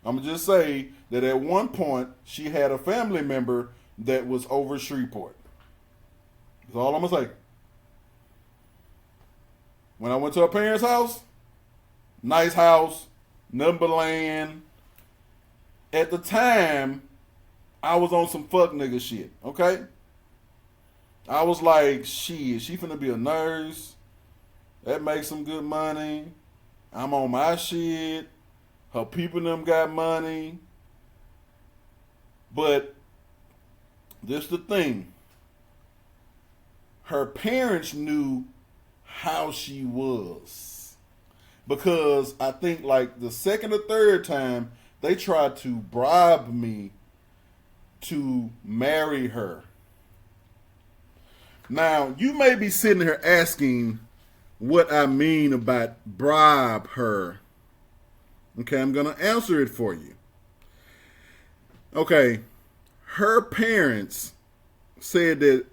I'm going to just say that at one point, she had a family member that was over Shreveport. That's all I'm going to say. When I went to her parents' house, nice house, nothing but land. At the time, I was on some fuck nigga shit, okay? I was like, shit, she finna be a nurse. That makes some good money. I'm on my shit. Her people and them got money. But this the thing. Her parents knew how she was. Because I think like the second or third time, they tried to bribe me to marry her. Now, you may be sitting here asking what I mean about bribe her. Okay, I'm going to answer it for you. Okay, her parents said that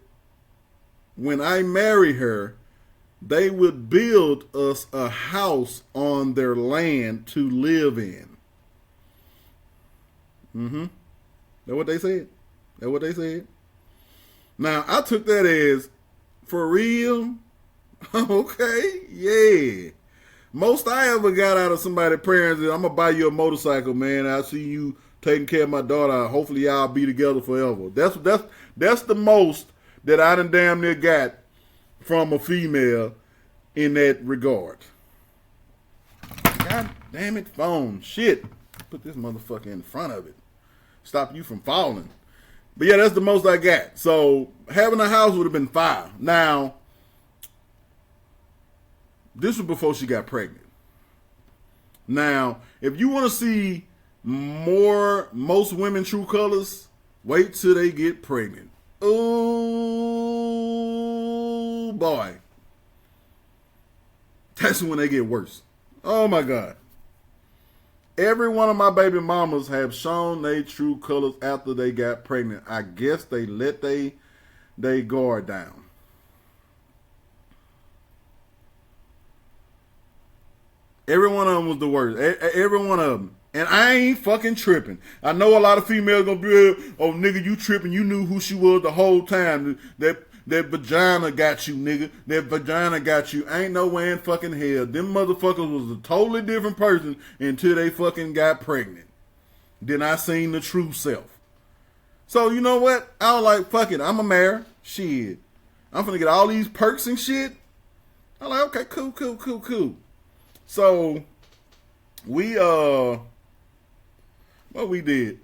when I marry her, they would build us a house on their land to live in. That's what they said. That's what they said. Now, I took that as, for real? Okay, yeah. Most I ever got out of somebody's parents is, I'm going to buy you a motorcycle, man. I see you taking care of my daughter. Hopefully y'all be together forever. That's the most that I done damn near got from a female in that regard. God damn it, phone. Shit. Put this motherfucker in front of it. Stop you from falling. But yeah, that's the most I got. So having a house would have been fire. Now, this was before she got pregnant. Now, if you want to see most women true colors, wait till they get pregnant. Oh boy. That's when they get worse. Oh my God. Every one of my baby mamas have shown their true colors after they got pregnant. I guess they let they guard down. Every one of them was the worst. Every one of them. And I ain't fucking tripping. I know a lot of females gonna be, oh nigga, you tripping. You knew who she was the whole time. That vagina got you, nigga. That vagina got you. Ain't no way in fucking hell. Them motherfuckers was a totally different person until they fucking got pregnant. Then I seen the true self. So you know what? I was like, fuck it. I'm a mayor. Shit. I'm finna get all these perks and shit. I'm like, okay, cool. So we what we did,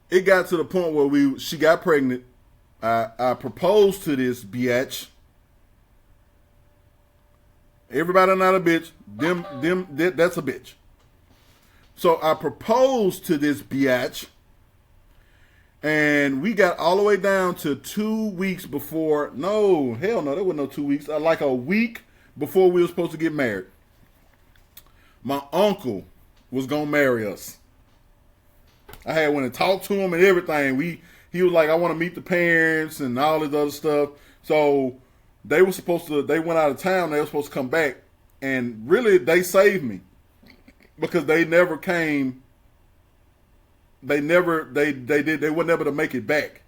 it got to the point where she got pregnant. I proposed to this biatch. Everybody not a bitch. That's a bitch. So I proposed to this biatch, and we got all the way down to 2 weeks before. No, hell no, there wasn't no 2 weeks. Like a week before we were supposed to get married. My uncle was gonna marry us. I had went and talked to him and everything. He was like, I want to meet the parents and all this other stuff. So they went out of town. They were supposed to come back, and really they saved me because they never came. They weren't able to make it back.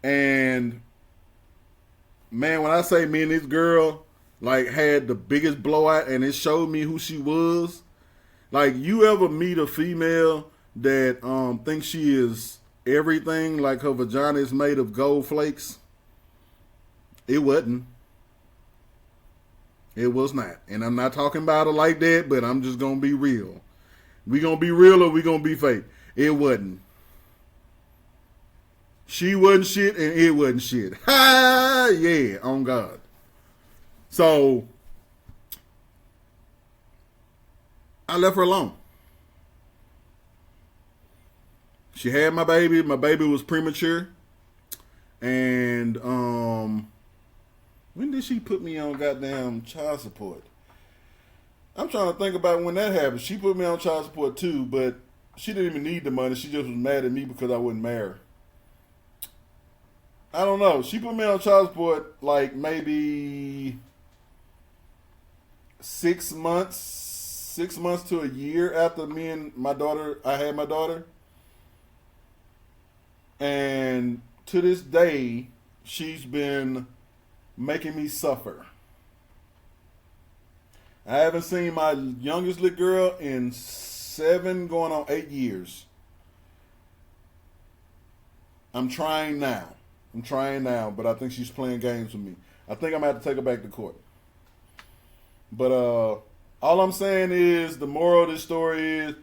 And man, when I say me and this girl like had the biggest blowout, and it showed me who she was. Like, you ever meet a female that thinks she is everything, like her vagina is made of gold flakes? It wasn't. It was not. And I'm not talking about her like that, but I'm just gonna be real. We gonna be real or we gonna be fake. It wasn't. She wasn't shit and it wasn't shit. Ha! Yeah, on God. So I left her alone. She had my baby. My baby was premature. And when did she put me on goddamn child support? I'm trying to think about when that happened. She put me on child support too, but she didn't even need the money. She just was mad at me because I wouldn't marry her. I don't know. She put me on child support like maybe 6 months to a year after I had my daughter. And to this day, she's been making me suffer. I haven't seen my youngest little girl in 7 going on 8 years. I'm trying now, but I think she's playing games with me. I think I'm going to have to take her back to court. But all I'm saying is, the moral of this story is,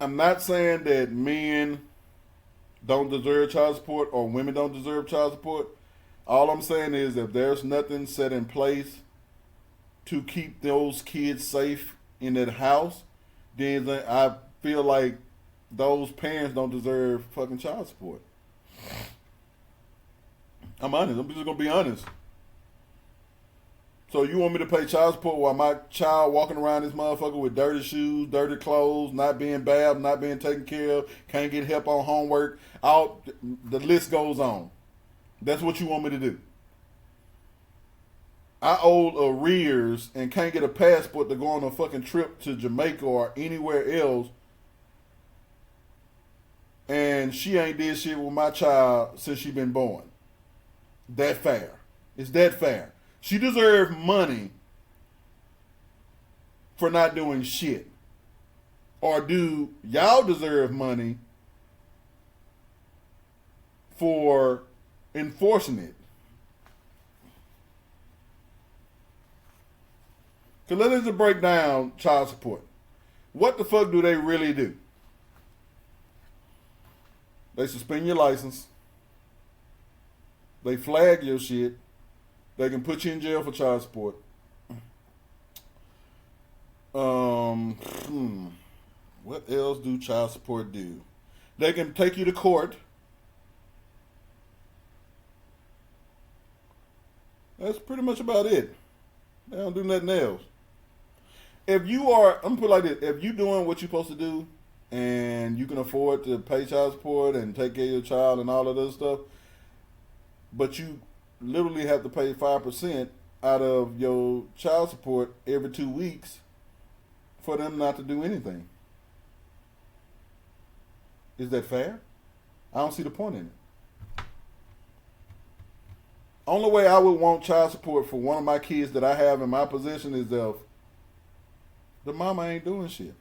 I'm not saying that men don't deserve child support or women don't deserve child support. All I'm saying is, if there's nothing set in place to keep those kids safe in that house, then I feel like those parents don't deserve fucking child support. I'm honest. I'm just going to be honest. So you want me to pay child support while my child walking around this motherfucker with dirty shoes, dirty clothes, not being bathed, not being taken care of, can't get help on homework, the list goes on. That's what you want me to do. I owe arrears and can't get a passport to go on a fucking trip to Jamaica or anywhere else, and she ain't did shit with my child since she been born. That fair. It's that fair. She deserves money for not doing shit. Or do y'all deserve money for enforcing it? Because let us just break down child support. What the fuck do they really do? They suspend your license. They flag your shit. They can put you in jail for child support. Hmm. What else do child support do? They can take you to court. That's pretty much about it. They don't do nothing else. If you are, I'm gonna put it like this: if you doing what you're supposed to do, and you can afford to pay child support and take care of your child and all of this stuff, but you literally have to pay 5% out of your child support every 2 weeks for them not to do anything. Is that fair? I don't see the point in it. Only way I would want child support for one of my kids that I have in my possession is if the mama ain't doing shit.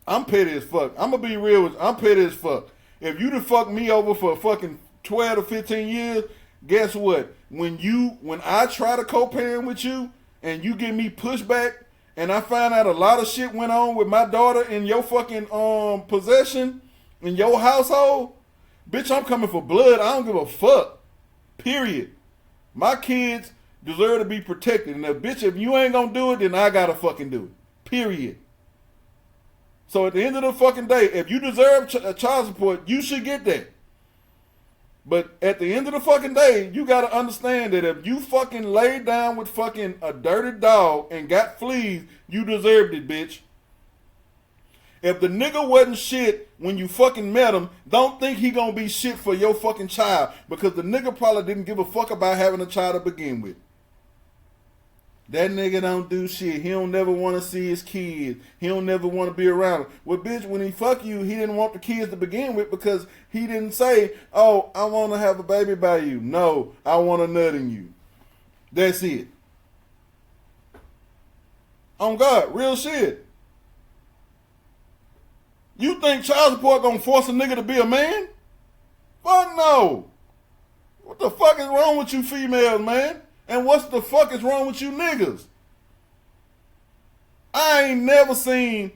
I'm petty as fuck. I'm gonna be real with you. I'm petty as fuck. If you done fuck me over for fucking 12 to 15 years, guess what? When I try to co-parent with you and you give me pushback and I find out a lot of shit went on with my daughter in your fucking possession, in your household, bitch, I'm coming for blood. I don't give a fuck. Period. My kids deserve to be protected. And if you ain't gonna do it, then I gotta fucking do it. Period. So at the end of the fucking day, if you deserve child support, you should get that. But at the end of the fucking day, you gotta understand that if you fucking laid down with fucking a dirty dog and got fleas, you deserved it, bitch. If the nigga wasn't shit when you fucking met him, don't think he gonna be shit for your fucking child, because the nigga probably didn't give a fuck about having a child to begin with. That nigga don't do shit. He don't never want to see his kids. He don't never want to be around them. Well, bitch, when he fuck you, he didn't want the kids to begin with because he didn't say, oh, I want to have a baby by you. No, I want a nut in you. That's it. On God, real shit. You think child support gonna force a nigga to be a man? Fuck no. What the fuck is wrong with you females, man? And what's the fuck is wrong with you niggas? I ain't never seen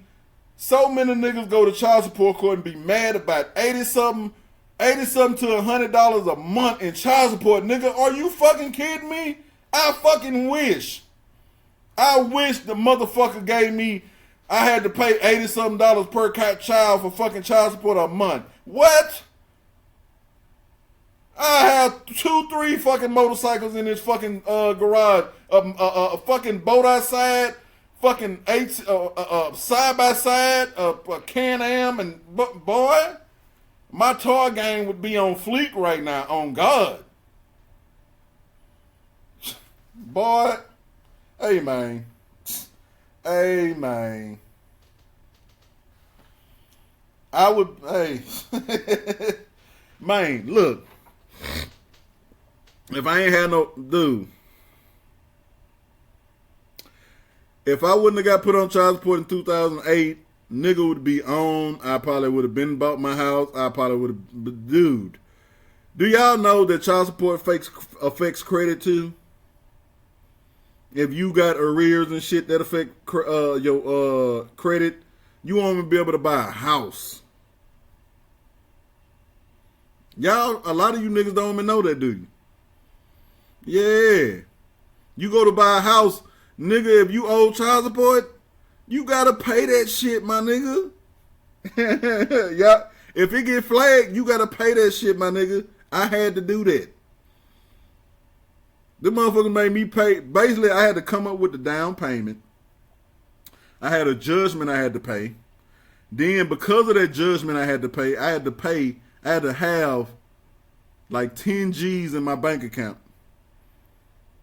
so many niggas go to child support court and be mad about 80 something to $100 a month in child support. Nigga, are you fucking kidding me? I fucking wish. I wish the motherfucker gave me, I had to pay 80 something per child for fucking child support a month. What? I have 2-3 fucking motorcycles in this fucking garage. A fucking boat outside, fucking side by side, a Can-Am, and boy, my toy game would be on fleek right now. On God, boy, hey man, I would, hey, man, look. If I ain't had no dude, if I wouldn't have got put on child support in 2008, nigga would be on. I probably would have been bought my house. I probably would have, dude. Do y'all know that child support affects credit too? If you got arrears and shit that affect your credit, you won't even be able to buy a house. Y'all, a lot of you niggas don't even know that, do you? Yeah. You go to buy a house, nigga, if you owe child support, you gotta pay that shit, my nigga. Yeah. If it get flagged, you gotta pay that shit, my nigga. I had to do that. The motherfucker made me pay. Basically, I had to come up with the down payment. I had a judgment I had to pay. Then, because of that judgment I had to have like 10 G's in my bank account.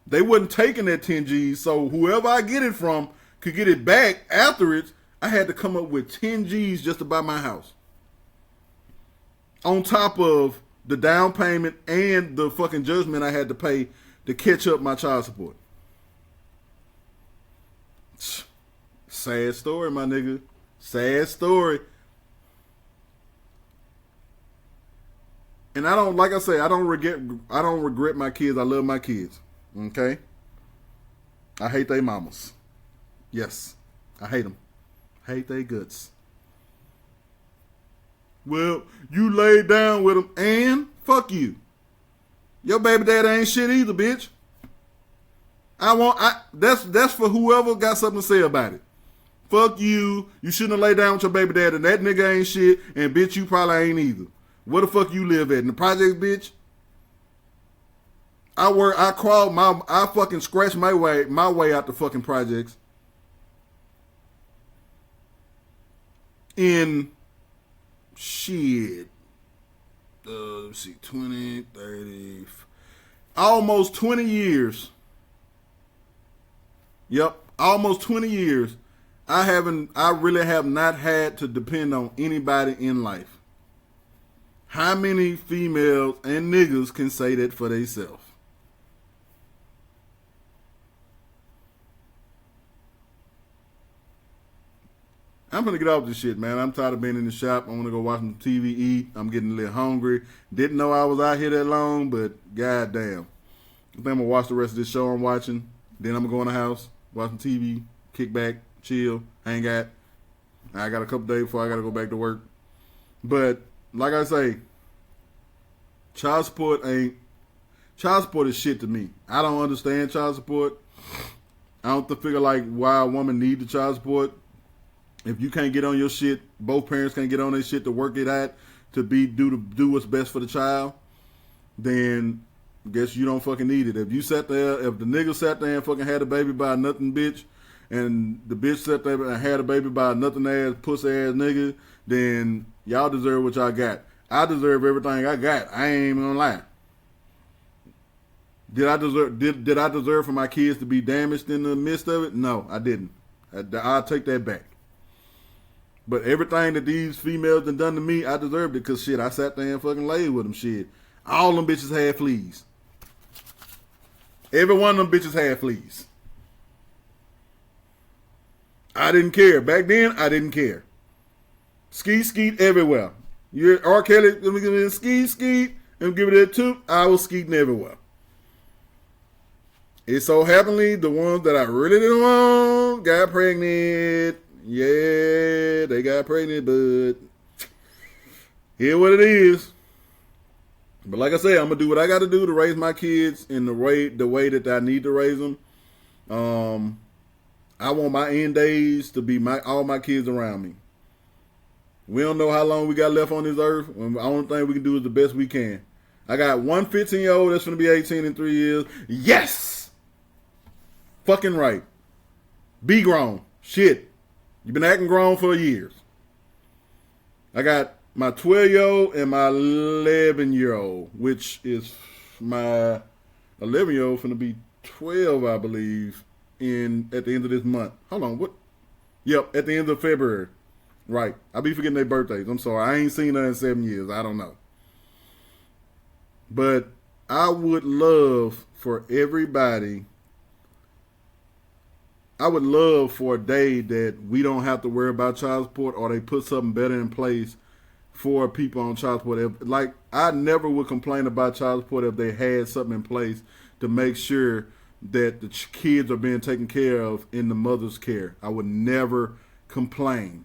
They wasn't taking that 10 G's, so whoever I get it from could get it back after it. I had to come up with 10 G's just to buy my house. On top of the down payment and the fucking judgment I had to pay to catch up my child support. Sad story, my nigga. Sad story. And I don't, like I say, I don't regret my kids. I love my kids. Okay? I hate they mamas. Yes. I hate them. Hate they guts. Well, you laid down with them and fuck you. Your baby daddy ain't shit either, bitch. That's for whoever got something to say about it. Fuck you. You shouldn't have laid down with your baby dad, and that nigga ain't shit, and bitch, you probably ain't either. Where the fuck you live at? In the projects, bitch? I fucking scratched my way out the fucking projects. In shit. Let's see, 20, 30, almost 20 years. Yep, almost 20 years. I really have not had to depend on anybody in life. How many females and niggas can say that for themselves? I'm gonna get off this shit, man. I'm tired of being in the shop. I want to go watch some TV, eat. I'm getting a little hungry. Didn't know I was out here that long, but goddamn. I think I'm gonna watch the rest of this show I'm watching. Then I'm gonna go in the house, watch some TV, kick back, chill, hang out. I got a couple days before I gotta go back to work. But like I say, child support is shit to me. I don't understand child support. I don't figure like why a woman need the child support. If you can't get on your shit, both parents can't get on their shit to work it out to do what's best for the child, then guess you don't fucking need it. If the nigga sat there and fucking had a baby by a nothing bitch, and the bitch sat there and had a baby by a nothing ass, pussy ass nigga, then y'all deserve what y'all got. I deserve everything I got. I ain't even gonna lie. Did I deserve for my kids to be damaged in the midst of it? No, I didn't. I'll take that back. But everything that these females done to me, I deserved it because shit, I sat there and fucking laid with them shit. All them bitches had fleas. Every one of them bitches had fleas. I didn't care. Back then, I didn't care. Skeet everywhere. You're R. Kelly, let me give it a skeet, and give it a toot. I was skeeting everywhere. It so happened the ones that I really didn't want got pregnant. Yeah, they got pregnant, but here's what it is. But like I say, I'm gonna do what I got to do to raise my kids in the way that I need to raise them. I want my end days to be all my kids around me. We don't know how long we got left on this earth. The only thing we can do is the best we can. I got one 15-year-old that's gonna be 18 in 3 years. Yes, fucking right. Be grown. Shit. You've been acting grown for years. I got my 12-year-old and my 11-year-old, which is my 11-year-old finna be 12, I believe, at the end of this month. Hold on, what? Yep, at the end of February. Right. I be forgetting their birthdays. I'm sorry. I ain't seen her in 7 years. I don't know. But I would love for everybody... I would love for a day that we don't have to worry about child support, or they put something better in place for people on child support. I never would complain about child support if they had something in place to make sure that the kids are being taken care of in the mother's care. I would never complain.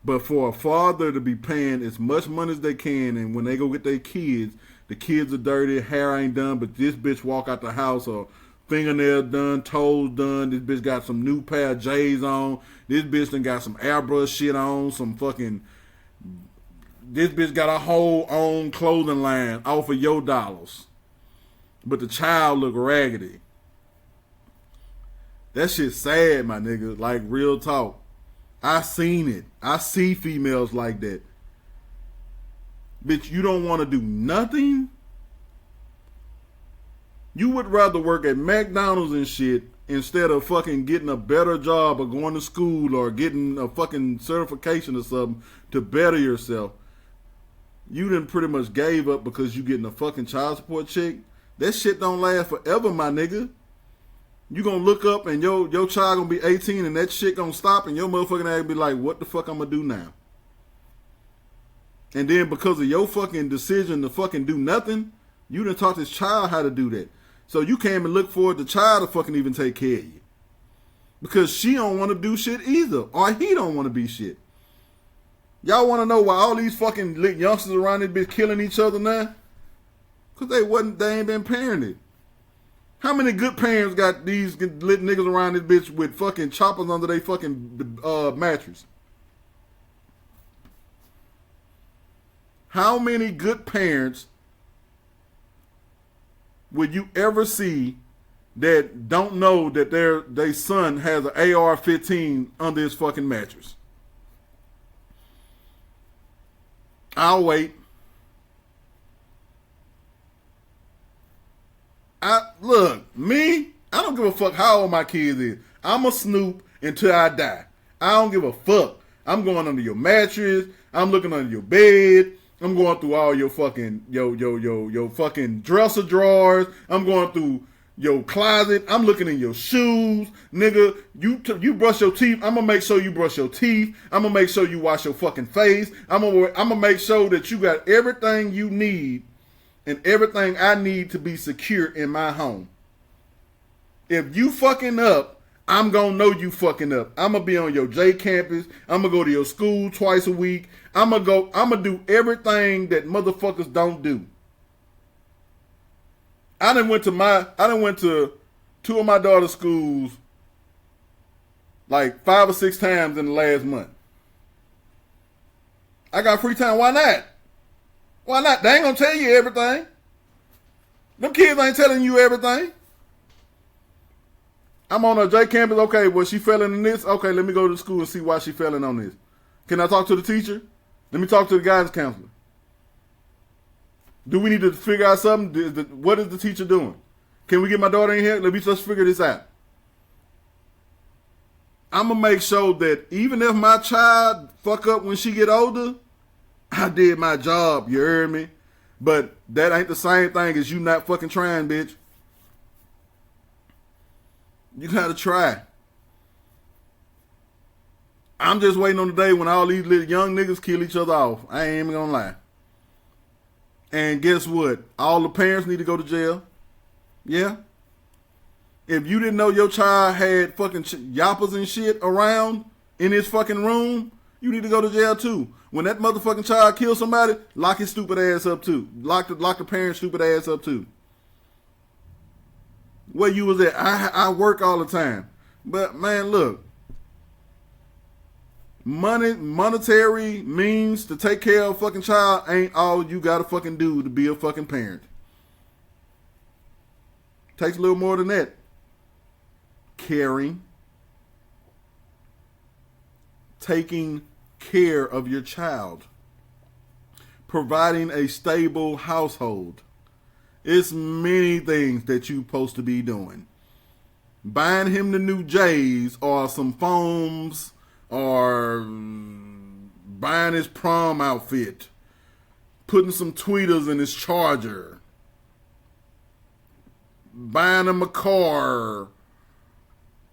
But for a father to be paying as much money as they can, and when they go get their kids, the kids are dirty, hair ain't done, but this bitch walk out the house or fingernails done, toes done. This bitch got some new pair of J's on. This bitch done got some airbrush shit on. This bitch got a whole own clothing line off of your dollars. But the child look raggedy. That shit sad, my nigga. Like, real talk. I seen it. I see females like that. Bitch, you don't want to do nothing? You would rather work at McDonald's and shit instead of fucking getting a better job or going to school or getting a fucking certification or something to better yourself. You done pretty much gave up because you getting a fucking child support check. That shit don't last forever, my nigga. You gonna look up and your child gonna be 18 and that shit gonna stop and your motherfucking ass be like, what the fuck I'm gonna do now? And then because of your fucking decision to fucking do nothing, you done taught this child how to do that. So you can't even look for the child to fucking even take care of you. Because she don't want to do shit either. Or he don't want to be shit. Y'all want to know why all these fucking youngsters around this bitch killing each other now? Because they ain't been parented. How many good parents got these lit niggas around this bitch with fucking choppers under their fucking mattress? How many good parents would you ever see that don't know that their son has an AR-15 under his fucking mattress? I'll wait. Look, me, I don't give a fuck how old my kids is. I'm a snoop until I die. I don't give a fuck. I'm going under your mattress. I'm looking under your bed. I'm going through all your fucking your fucking dresser drawers. I'm going through your closet. I'm looking in your shoes, nigga. You brush your teeth. I'm gonna make sure you brush your teeth. I'm gonna make sure you wash your fucking face. I'm gonna make sure that you got everything you need and everything I need to be secure in my home. If you fucking up, I'm gonna know you fucking up. I'm gonna be on your J campus. I'm gonna go to your school twice a week. I'm gonna do everything that motherfuckers don't do. I done went to 2 of my daughter's schools like 5 or 6 times in the last month. I got free time. Why not? Why not? They ain't gonna tell you everything. Them kids ain't telling you everything. I'm on a J campus. Okay, well, she failing in this. Okay, let me go to school and see why she failing on this. Can I talk to the teacher? Let me talk to the guidance counselor. Do we need to figure out something? What is the teacher doing? Can we get my daughter in here? Let's figure this out. I'm going to make sure that even if my child fuck up when she get older, I did my job, you heard me? But that ain't the same thing as you not fucking trying, bitch. You got to try. I'm just waiting on the day when all these little young niggas kill each other off. I ain't even gonna lie. And guess what? All the parents need to go to jail. Yeah. If you didn't know your child had fucking yappers and shit around in his fucking room, you need to go to jail too. When that motherfucking child kills somebody, lock his stupid ass up too. Lock the parent's stupid ass up too. Where you was at? I work all the time. But man, look. Monetary means to take care of a fucking child ain't all you gotta fucking do to be a fucking parent. Takes a little more than that. Caring. Taking care of your child. Providing a stable household. It's many things that you're supposed to be doing. Buying him the new J's or some foams or buying his prom outfit, putting some tweeters in his charger, buying him a car.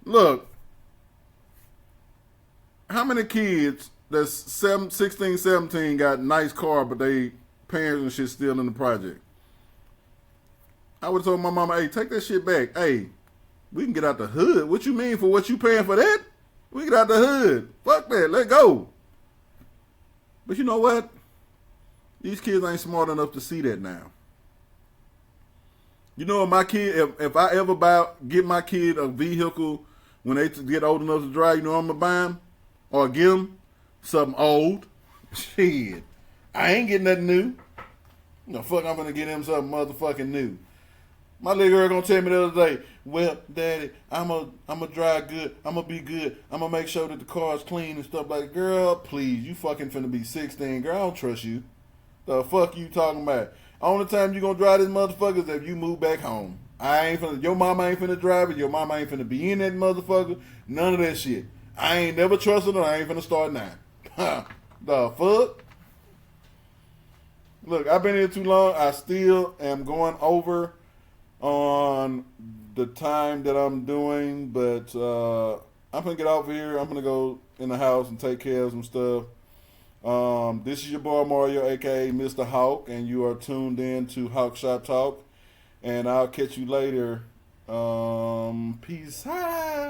Look, how many kids that's 16, 17 got a nice car, but they parents and shit still in the project? I would have told my mama, hey, take that shit back. Hey, we can get out the hood. What you mean for what you paying for that? We get out the hood. Fuck that. Let go. But you know what? These kids ain't smart enough to see that now. You know, my kid, if I ever get my kid a vehicle when they get old enough to drive, you know what I'm going to buy them? Or get them something old. Shit. I ain't getting nothing new. No, fuck, I'm going to get him something motherfucking new. My little girl gonna tell me the other day, well, Daddy, I'm a drive good. I'm gonna be good. I'm gonna make sure that the car's clean and stuff like that. Girl, please, you fucking finna be 16. Girl, I don't trust you. The fuck you talking about? Only time you gonna drive this motherfucker is if you move back home. Your mama ain't finna drive it. Your mama ain't finna be in that motherfucker. None of that shit. I ain't never trusted her. I ain't finna start now. The fuck? Look, I've been here too long. I still am going over on the time that I'm doing, but I'm gonna get off here. I'm gonna go in the house and take care of some stuff. This is your boy Mario, aka Mr. Hawk, and you are tuned in to Hawk Shop Talk. And I'll catch you later. Peace out.